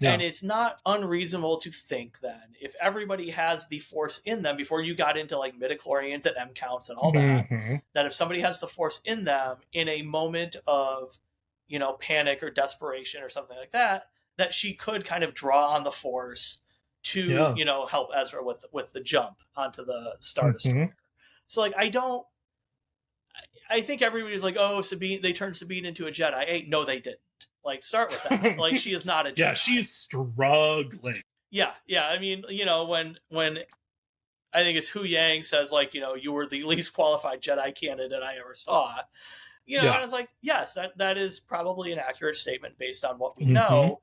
And it's not unreasonable to think then, if everybody has the Force in them, before you got into like midichlorians and M counts and all that, that if somebody has the Force in them in a moment of, panic or desperation or something like that, that she could kind of draw on the Force to, help Ezra with the jump onto the Star Destroyer. So like, I think everybody's like, oh, Sabine, they turned Sabine into a Jedi. Hey, no, they didn't. Like, start with that. Like, she is not a Jedi. Yeah, she's struggling. Yeah. I mean, when I think it's Hu Yang says, like, you were the least qualified Jedi candidate I ever saw. And I was like, yes, that is probably an accurate statement based on what we know.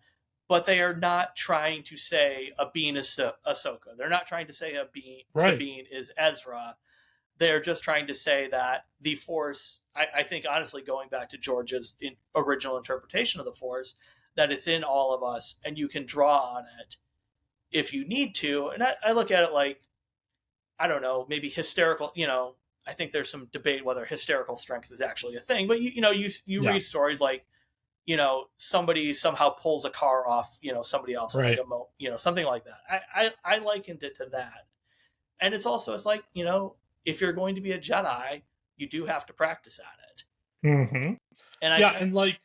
But they are not trying to say Sabine is Ahsoka. They're not trying to say Sabine is Ezra. They're just trying to say that the Force, I think, honestly, going back to George's original interpretation of the Force, that it's in all of us and you can draw on it if you need to. And I look at it like, I don't know, maybe hysterical, I think there's some debate whether hysterical strength is actually a thing. But, you read stories like, somebody somehow pulls a car off, somebody else, like something like that. I likened it to that. And it's like, if you're going to be a Jedi, you do have to practice at it. And and like,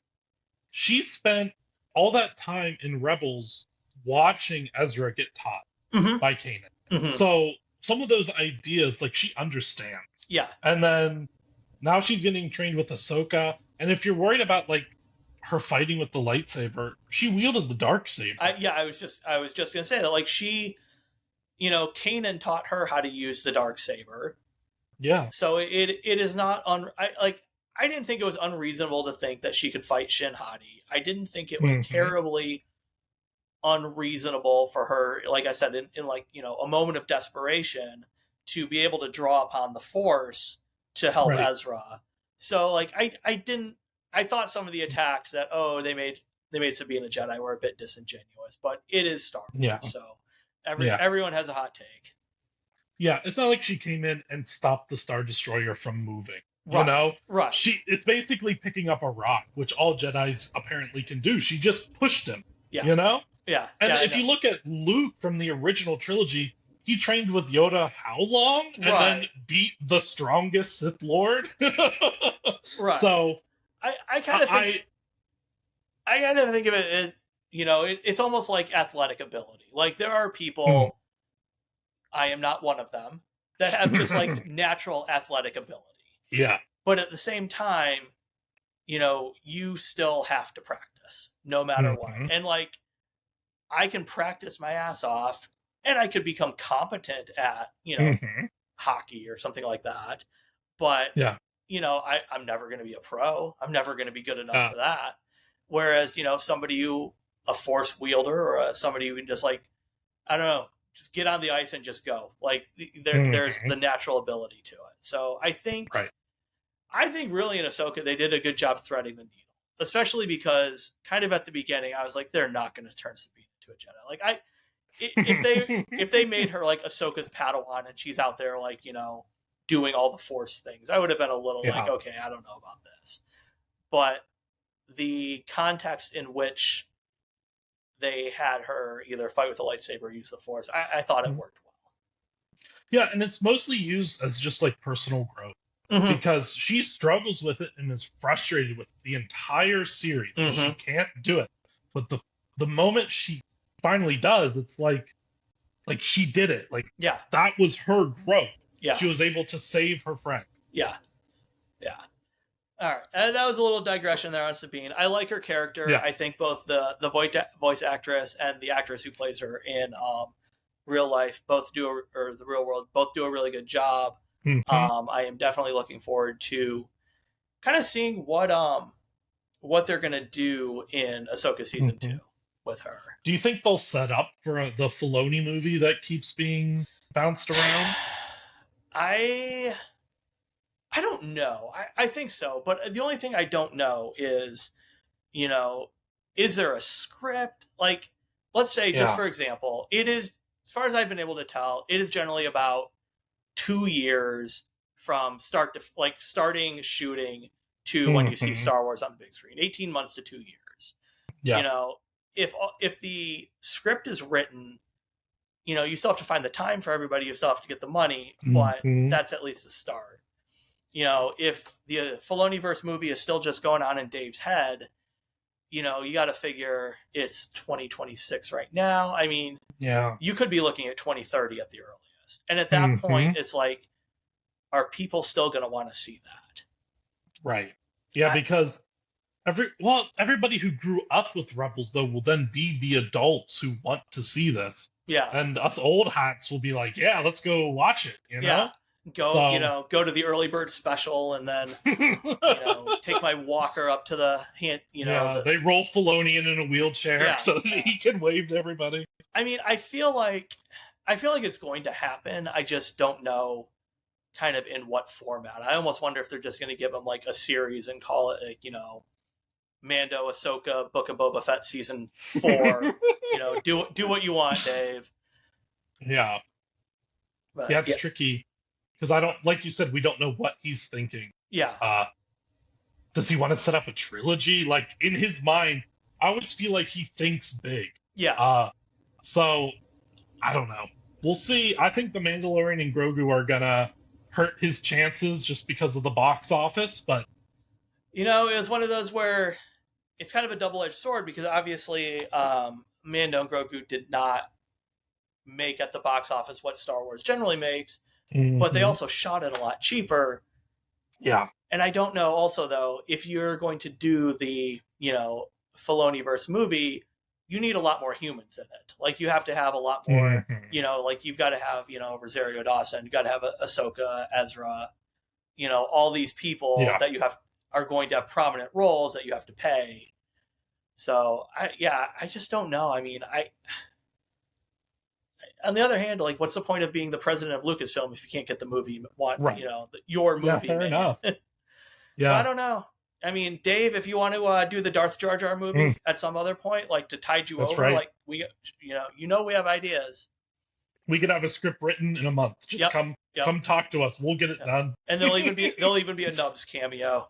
she spent all that time in Rebels watching Ezra get taught by Kanan. So some of those ideas, like, she understands. Yeah. And then now she's getting trained with Ahsoka. And if you're worried about, like, her fighting with the lightsaber, she wielded the dark saber. I was just gonna say that, like, she, Kanan taught her how to use the dark saber. Yeah. So it is not I didn't think it was unreasonable to think that she could fight Shin Hati. I didn't think it was terribly unreasonable for her, like I said, in like, a moment of desperation, to be able to draw upon the Force to help Ezra. So like, I thought some of the attacks that, they made Sabine a Jedi were a bit disingenuous, but it is Star Wars. Yeah. So everyone has a hot take. Yeah, it's not like she came in and stopped the Star Destroyer from moving. Right. It's basically picking up a rock, which all Jedis apparently can do. She just pushed him. Yeah. Yeah. And if you look at Luke from the original trilogy, he trained with Yoda how long? And then beat the strongest Sith Lord? Right. So I kind of think of it as, it's almost like athletic ability. Like, there are people, I am not one of them, that have just like natural athletic ability. Yeah. But at the same time, you still have to practice no matter what. And like, I can practice my ass off and I could become competent at, hockey or something like that. But, I'm never going to be a pro. I'm never going to be good enough for that. Whereas, somebody a Force wielder or somebody who can just, like, I don't know, just get on the ice and just go. Like, there's the natural ability to it. So I think really in Ahsoka, they did a good job threading the needle, especially because kind of at the beginning, I was like, they're not going to turn Sabine into a Jedi. Like, if they made her like Ahsoka's Padawan and she's out there, like, doing all the Force things, I would have been a little like, okay, I don't know about this. But the context in which they had her either fight with a lightsaber or use the Force, I thought it worked well. Yeah, and it's mostly used as just like personal growth. Because she struggles with it and is frustrated with the entire series. She can't do it. But the moment she finally does, it's like she did it. Like, that was her growth. Yeah. She was able to save her friend. Yeah. All right, and that was a little digression there on Sabine. I like her character. Yeah. I think both the voice actress and the actress who plays her in real life both do, or the real world, both do a really good job. Mm-hmm. I am definitely looking forward to kind of seeing what they're gonna do in Ahsoka season Mm-hmm. 2 with her. Do you think they'll set up for the Filoni movie that keeps being bounced around? I I don't know. I think so, but the only thing I don't know is, you know, is there a script? Like, let's say, just Yeah. for example, it is, as far as I've been able to tell, it is generally about 2 years from start to, like, starting shooting to when you see Mm-hmm. Star Wars on the big screen. 18 months to 2 years. You Yeah. know, if the script is written, you still have to find the time for everybody. You still have to get the money, but Mm-hmm. that's at least a start. If the Filoniverse movie is still just going on in Dave's head, you got to figure it's 2026 right now. I mean, Yeah. you could be looking at 2030 at the earliest. And at that Mm-hmm. point, it's like, are people still going to want to see that? Right. Yeah, I, because everybody who grew up with Rebels though will then be the adults who want to see this. yeah, And us old hats will be like, yeah, let's go watch it, you yeah. know? Go, So go to the early bird special and then, take my walker up to the hand, yeah, they roll Filoni in a wheelchair yeah, so that yeah. he can wave to everybody. I mean, I feel like it's going to happen. I just don't know kind of in what format. I almost wonder if they're just going to give him like a series and call it, like, Mando, Ahsoka, Book of Boba Fett season 4. Do what you want, Dave. Yeah. But Yeah, yeah, it's tricky because I don't, like you said, we don't know what he's thinking. yeah, Does he want to set up a trilogy? Like in his mind, I always feel like he thinks big. yeah. So I don't know. We'll see. I think the Mandalorian and Grogu are gonna hurt his chances just because of the box office, but It was one of those where it's kind of a double-edged sword because obviously Mando and Grogu did not make at the box office what Star Wars generally makes, but they also shot it a lot cheaper. Yeah. And I don't know also though, if you're going to do the, Filoniverse movie, you need a lot more humans in it. Like you have to have a lot more, like you've got to have, Rosario Dawson, you got to have Ahsoka, Ezra, all these people that you are going to have prominent roles that you have to pay. So I just don't know. I mean, on the other hand, like, what's the point of being the president of Lucasfilm if you can't get the movie, Right. your movie fair made? enough. So Yeah. I don't know. I mean, Dave, if you want to do the Darth Jar Jar movie at some other point, like to tide you That's over, right. like we have ideas. We could have a script written in a month. Just come talk to us. We'll get it done. And there'll even be a Nubs cameo.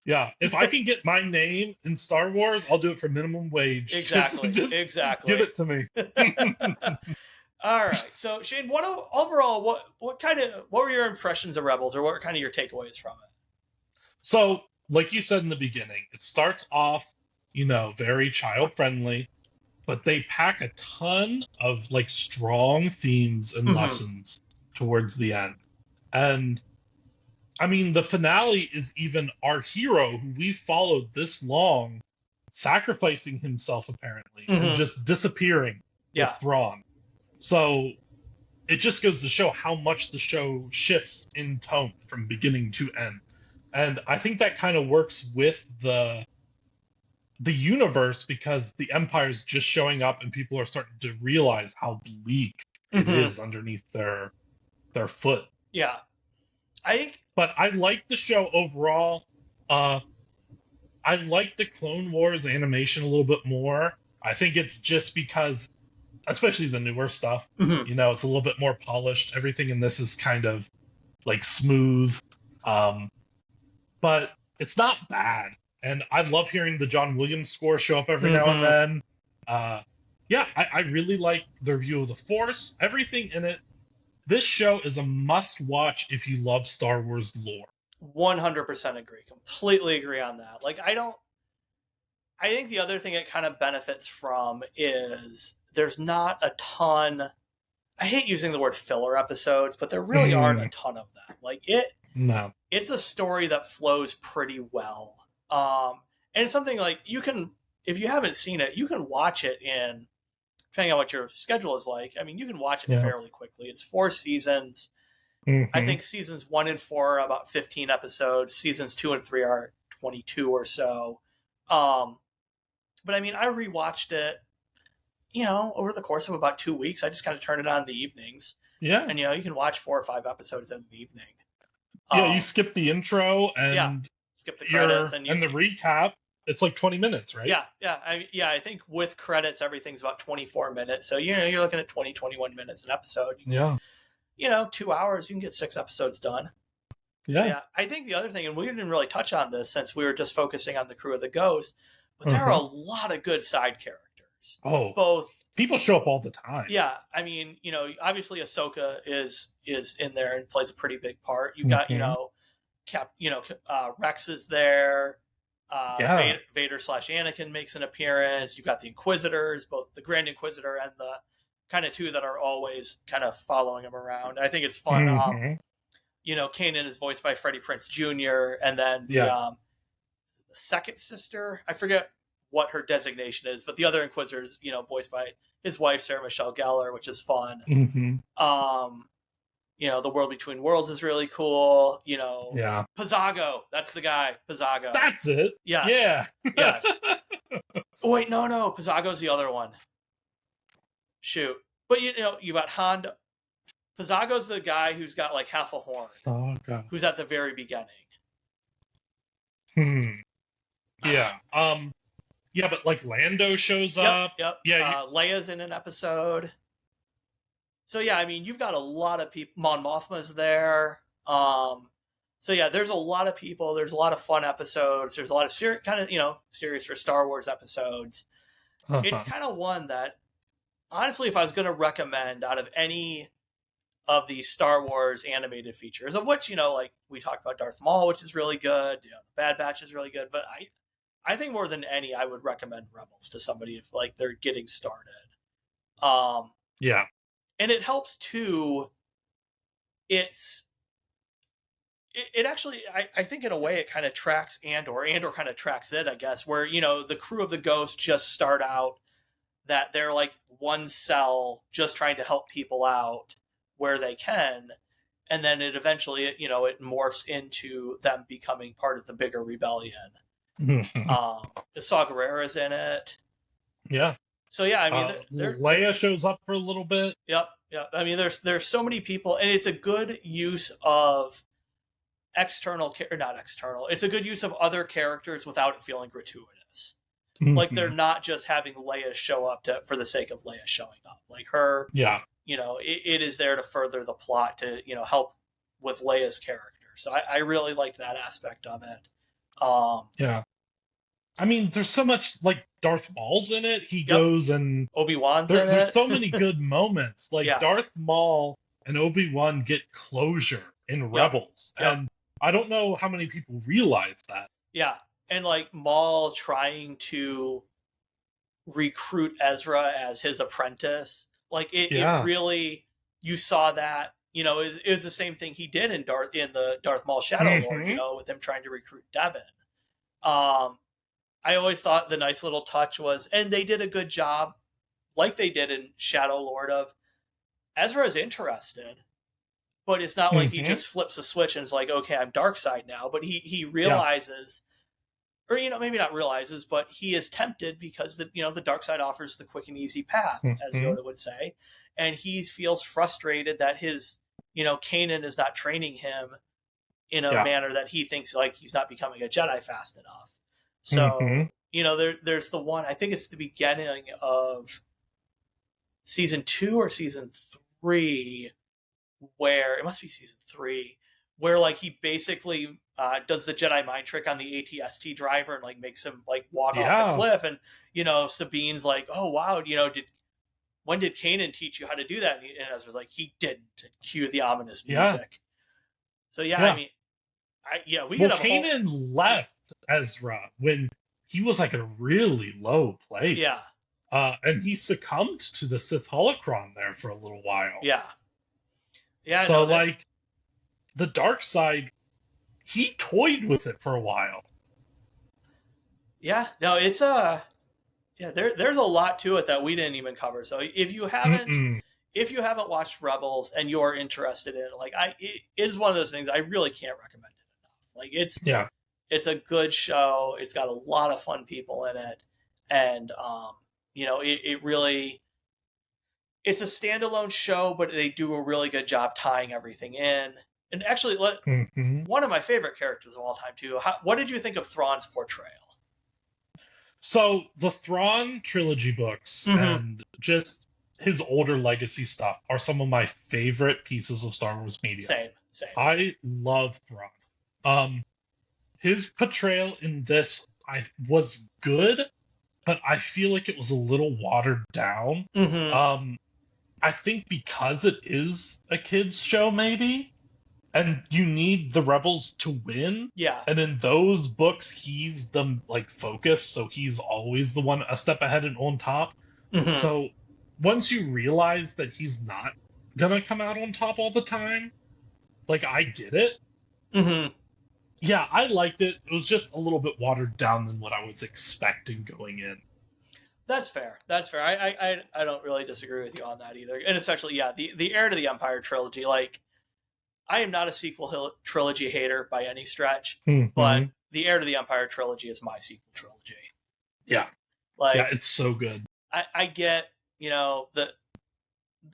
Yeah. If I can get my name in Star Wars, I'll do it for minimum wage. Exactly. Just Exactly. give it to me. All right. So Shane, what were your impressions of Rebels, or what were kind of your takeaways from it? So, like you said in the beginning, it starts off, very child friendly, but they pack a ton of like strong themes and lessons towards the end. And I mean, the finale is even our hero who we followed this long sacrificing himself apparently and just disappearing with Thrawn. So it just goes to show how much the show shifts in tone from beginning to end. And I think that kind of works with the universe because the Empire's just showing up and people are starting to realize how bleak it is underneath their foot. Yeah. But I like the show overall. I like the Clone Wars animation a little bit more. I think it's just because, especially the newer stuff, it's a little bit more polished. Everything in this is kind of like smooth. But it's not bad. And I love hearing the John Williams score show up every now and then. I really like their view of the Force, everything in it. This show is a must-watch if you love Star Wars lore. 100% agree. Completely agree on that. Like, I think the other thing it kind of benefits from is there's not a ton. I hate using the word filler episodes, but there really aren't a ton of them. Like No. it's a story that flows pretty well. And it's something like you can, if you haven't seen it, you can watch it in, depending on what your schedule is like. I mean, you can watch it fairly quickly. It's 4 seasons. I think seasons 1 and 4 are about 15 episodes. Seasons 2 and 3 are 22 or so. But I mean, I rewatched it, over the course of about 2 weeks. I just kind of turn it on in the evenings. Yeah. And, you can watch 4 or 5 episodes in an evening. Yeah, you skip the intro and skip the credits and the recap. It's like 20 minutes, right? Yeah. I think with credits, everything's about 24 minutes. So, you're looking at 20, 21 minutes an episode. 2 hours, you can get 6 episodes done. So, I think the other thing, and we didn't really touch on this since we were just focusing on the crew of the Ghost, but there are a lot of good side characters. Oh, both people show up all the time. Yeah, I mean, obviously Ahsoka is in there and plays a pretty big part. You've got Rex is there. Vader / Anakin makes an appearance. You've got the Inquisitors, both the Grand Inquisitor and the kind of 2 that are always kind of following him around. I think it's fun. Kanan is voiced by Freddie Prinze Jr. and then the second sister, I forget what her designation is, but the other Inquisitor is, voiced by his wife, Sarah Michelle Gellar, which is fun. The World Between Worlds is really cool. Pizzago, that's the guy. Pizzago. That's it. Yes. Yeah. Yes. Wait, no. Pizzago's the other one. Shoot. But, you got Hondo. Pizzago's the guy who's got like half a horn. Who's at the very beginning. Yeah. Yeah, but like Lando shows up. Yep. Yeah. Leia's in an episode. So yeah, I mean, you've got a lot of people. Mon Mothma's there. So yeah, there's a lot of people. There's a lot of fun episodes. There's a lot of serious or Star Wars episodes. It's kind of one that, honestly, if I was going to recommend out of any of the Star Wars animated features, of which, like we talked about Darth Maul, which is really good. Bad Batch is really good. But I think more than any, I would recommend Rebels to somebody if like they're getting started. Yeah. And it helps too. It actually, I think in a way it kind of tracks Andor kind of tracks it, I guess, where, the crew of the Ghost just start out that they're like one cell just trying to help people out where they can. And then it eventually, it morphs into them becoming part of the bigger rebellion. Saw Gerrera's in it. Yeah. So yeah, I mean, Leia shows up for a little bit. Yep. I mean, there's so many people, and it's a good use of not external. It's a good use of other characters without it feeling gratuitous. Like they're not just having Leia show up for the sake of Leia showing up. Like her, it is there to further the plot to help with Leia's character. So I really liked that aspect of it. I mean, there's so much, like, Darth Maul's in it. He goes and Obi-Wan's in it. There's so many good moments. Like Darth Maul and Obi-Wan get closure in Rebels. And I don't know how many people realize that. Yeah. And like Maul trying to recruit Ezra as his apprentice. Like it really, you saw that, it was the same thing he did in the Darth Maul Shadow Lord, with him trying to recruit Devin. I always thought the nice little touch was, and they did a good job, like they did in Shadow Lord, of Ezra's interested, but it's not like he just flips a switch and is like, okay, I'm dark side now. But he realizes, or maybe not realizes, but he is tempted because the dark side offers the quick and easy path, as Yoda would say, and he feels frustrated that his Kanan is not training him in a manner that he thinks like he's not becoming a Jedi fast enough. So, there's the one, I think it's the beginning of season 2 or season 3, where, it must be season 3, where like he basically does the Jedi mind trick on the AT-ST driver and like makes him like walk off the cliff. And, Sabine's like, oh, wow, when did Kanan teach you how to do that? And Ezra's like, he didn't. And cue the ominous music. So, I mean, Kanan left Ezra when he was like a really low place. And he succumbed to the Sith holocron there for a little while. Yeah. So like the dark side he toyed with it for a while. Yeah, no, it's there's a lot to it that we didn't even cover. So if you haven't watched Rebels and you're interested in it, like it is one of those things I really can't recommend it enough. Like it's a good show. It's got a lot of fun people in it, and it really it's a standalone show, but they do a really good job tying everything in. And actually, one of my favorite characters of all time too. What did you think of Thrawn's portrayal? So the Thrawn trilogy books and just his older legacy stuff are some of my favorite pieces of Star Wars media. Same. I love Thrawn. His portrayal in this was good, but I feel like it was a little watered down. I think because it is a kids show, maybe, and you need the rebels to win. Yeah. And in those books, he's the focus, so he's always the one a step ahead and on top. So once you realize that he's not gonna come out on top all the time, I get it. Yeah, I liked it. It was just a little bit watered down than what I was expecting going in. That's fair. I don't really disagree with you on that either. And especially, the Heir to the Empire trilogy, I am not a sequel trilogy hater by any stretch, but the Heir to the Empire trilogy is my sequel trilogy. Yeah. It's so good. I get, that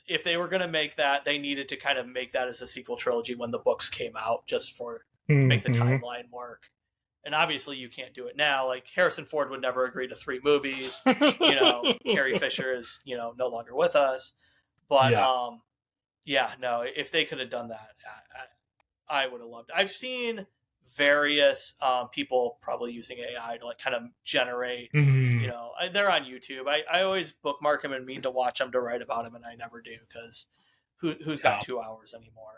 if they were going to make that, they needed to kind of make that as a sequel trilogy when the books came out, just for make the timeline work. And obviously you can't do it now. Harrison Ford would never agree to 3 movies. Carrie Fisher is, no longer with us. But if they could have done that, I would have loved it. I've seen various people probably using AI to kind of generate, they're on YouTube. I always bookmark them and mean to watch them to write about them, and I never do because who's got 2 hours anymore?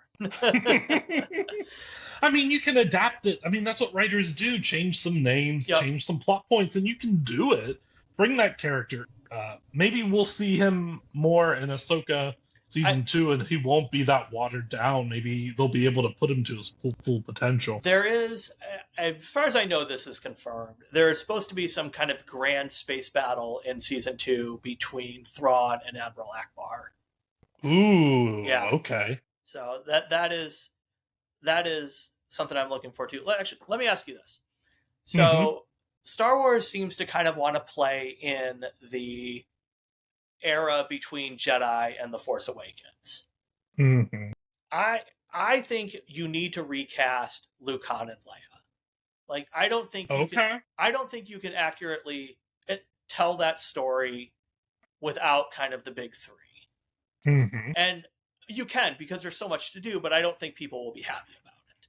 I mean, you can adapt it. I mean, that's what writers do. Change some names, change some plot points, and you can do it. Bring that character. Maybe we'll see him more in Ahsoka season 2, and he won't be that watered down. Maybe they'll be able to put him to his full potential. There is, as far as I know, this is confirmed. There is supposed to be some kind of grand space battle in season 2 between Thrawn and Admiral Akbar. Ooh, yeah. Okay. So that is something I'm looking forward to. Let me ask you this. So Star Wars seems to kind of want to play in the era between Jedi and The Force Awakens. I think you need to recast Luke, Han, and Leia. I don't think you can accurately tell that story without kind of the big 3. And you can, because there's so much to do, but I don't think people will be happy about it.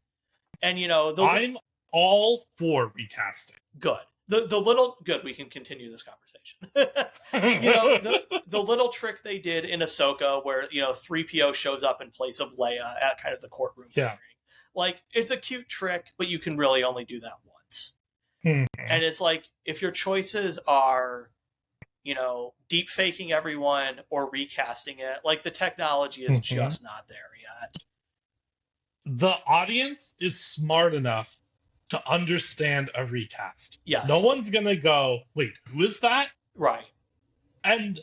And I'm all for recasting. Good. The little good. We can continue this conversation. The little trick they did in Ahsoka, where 3PO shows up in place of Leia at kind of the courtroom hearing. It's a cute trick, but you can really only do that once. And it's if your choices are deep faking everyone or recasting it, the technology is just not there yet. The audience is smart enough to understand a recast. Yes. No one's gonna go, wait, who is that? Right. And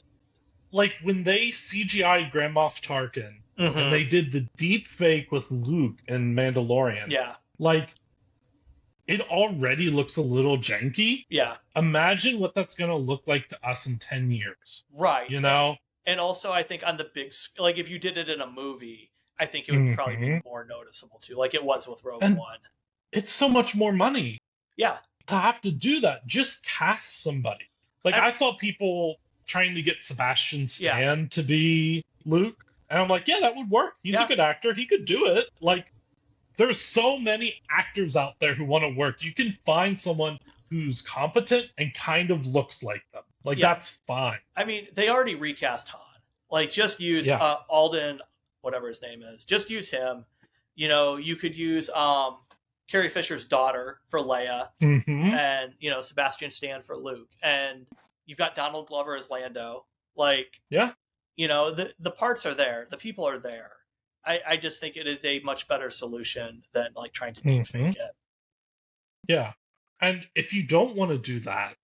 when they CGI'd Grand Moff Tarkin and they did the deep fake with Luke and Mandalorian. Yeah. It already looks a little janky. Yeah. Imagine what that's going to look like to us in 10 years. Right. And also, I think on the big, if you did it in a movie, I think it would probably be more noticeable too, like it was with Rogue One. It's so much more money. Yeah. To have to do that. Just cast somebody. I saw people trying to get Sebastian Stan to be Luke. And I'm like, yeah, that would work. He's a good actor. He could do it. There's so many actors out there who want to work. You can find someone who's competent and kind of looks like them. That's fine. I mean, they already recast Han. Just use Alden, whatever his name is. Just use him. You could use Carrie Fisher's daughter for Leia, and Sebastian Stan for Luke, and you've got Donald Glover as Lando. The parts are there, the people are there. I just think it is a much better solution than like trying to deep fake it. Yeah. And if you don't want to do that,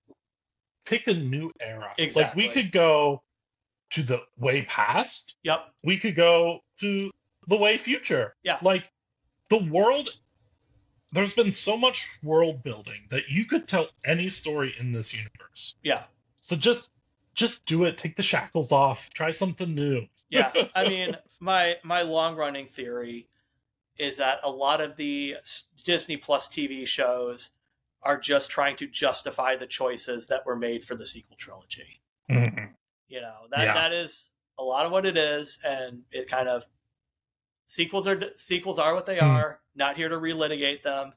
pick a new era. Exactly. Like, we could go to the way past. Yep. We could go to the way future. Yeah. Like, the world, there's been so much world building that you could tell any story in this universe. Yeah. So just do it. Take the shackles off. Try something new. Yeah. I mean, my long running theory is that a lot of the Disney Plus TV shows are just trying to justify the choices that were made for the sequel trilogy. Mm-hmm. You know, that is a lot of what it is, and it kind of sequels are what they are. Not here to relitigate them,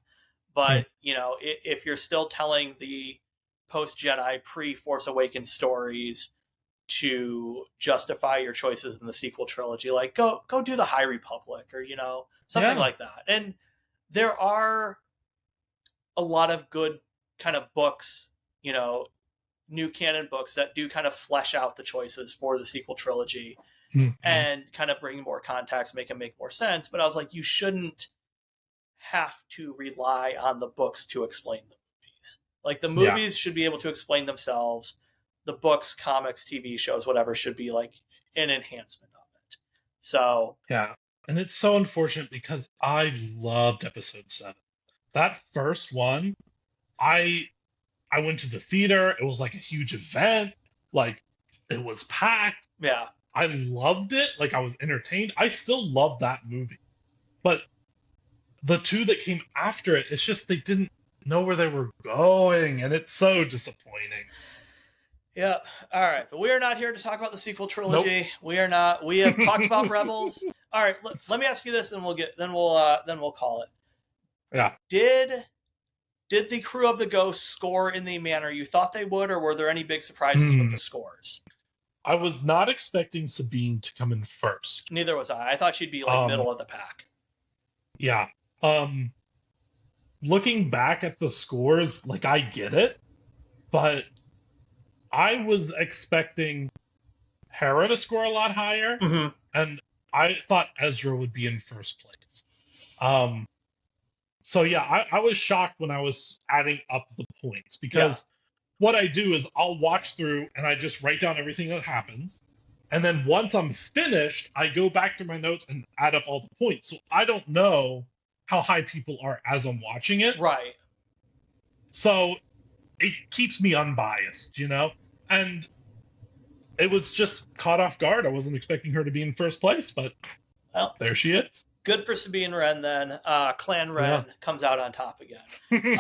but you know, if you're still telling the post Jedi, pre Force Awakens stories to justify your choices in the sequel trilogy, like go do the High Republic, or you know, something like that. And there are a lot of good kind of books, you know, new canon books that do kind of flesh out the choices for the sequel trilogy and kind of bring more context, make it make more sense. But I was like, you shouldn't have to rely on the books to explain the movies. Like, the movies should be able to explain themselves. The books, comics, TV shows, whatever, should be like an enhancement of it. So yeah, and it's so unfortunate because I loved episode 7. That first one, I went to the theater. It was like a huge event. Like, it was packed. Yeah. I loved it. Like, I was entertained. I still love that movie. But the two that came after it, it's just they didn't know where they were going, and it's so disappointing. Yeah. All right. But we are not here to talk about the sequel trilogy. Nope. We are not. We have talked about Rebels. All right. Let me ask you this, and then we'll call it. Yeah. Did the crew of the Ghost score in the manner you thought they would, or were there any big surprises with the scores? I was not expecting Sabine to come in first. Neither was I. I thought she'd be like middle of the pack. Yeah. Looking back at the scores, like, I get it, but I was expecting Hera to score a lot higher, and I thought Ezra would be in first place. So yeah, I was shocked when I was adding up the points, because what I do is I'll watch through and I just write down everything that happens. And then once I'm finished, I go back to my notes and add up all the points. So I don't know how high people are as I'm watching it. Right. So it keeps me unbiased, you know? And it was just caught off guard. I wasn't expecting her to be in first place, but there she is. Good for Sabine Wren, then. Clan Wren comes out on top again.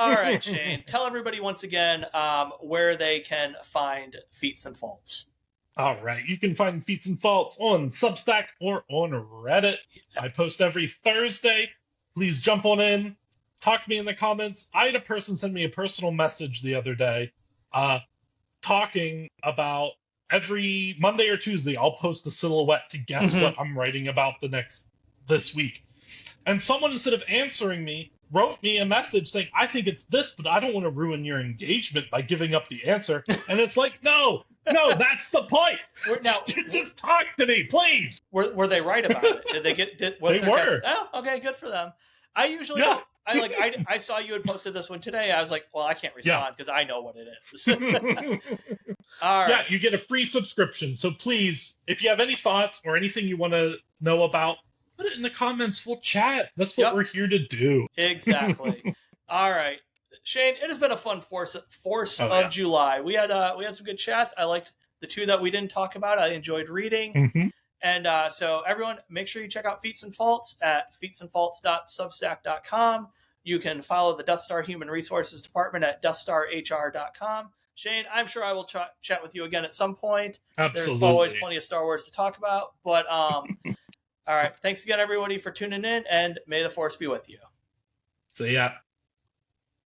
All right, Shane. Tell everybody once again where they can find Feats N Faults. All right. You can find Feats N Faults on Substack or on Reddit. I post every Thursday. Please jump on in. Talk to me in the comments. I had a person send me a personal message the other day talking about every Monday or Tuesday I'll post a silhouette to guess what I'm writing about this week. And someone, instead of answering me, wrote me a message saying, I think it's this, but I don't want to ruin your engagement by giving up the answer. And it's like, no, that's the point. Just talk to me, please. Were they right about it? Did they get? They were. Oh, okay, good for them. I usually don't. I saw you had posted this one today. I was like, well, I can't respond because I know what it is. All right. Yeah, you get a free subscription. So please, if you have any thoughts or anything you want to know about, put it in the comments. We'll chat. That's what we're here to do. Exactly. All right, Shane. It has been a fun force of July. We had some good chats. I liked the two that we didn't talk about. I enjoyed reading. And so everyone, make sure you check out Feats N Faults at featsandfaults.substack.com. You can follow the Death Star Human Resources Department at deathstarhr.com. Shane, I'm sure I will chat with you again at some point. Absolutely. There's always plenty of Star Wars to talk about. But all right, thanks again, everybody, for tuning in, and may the Force be with you. See ya.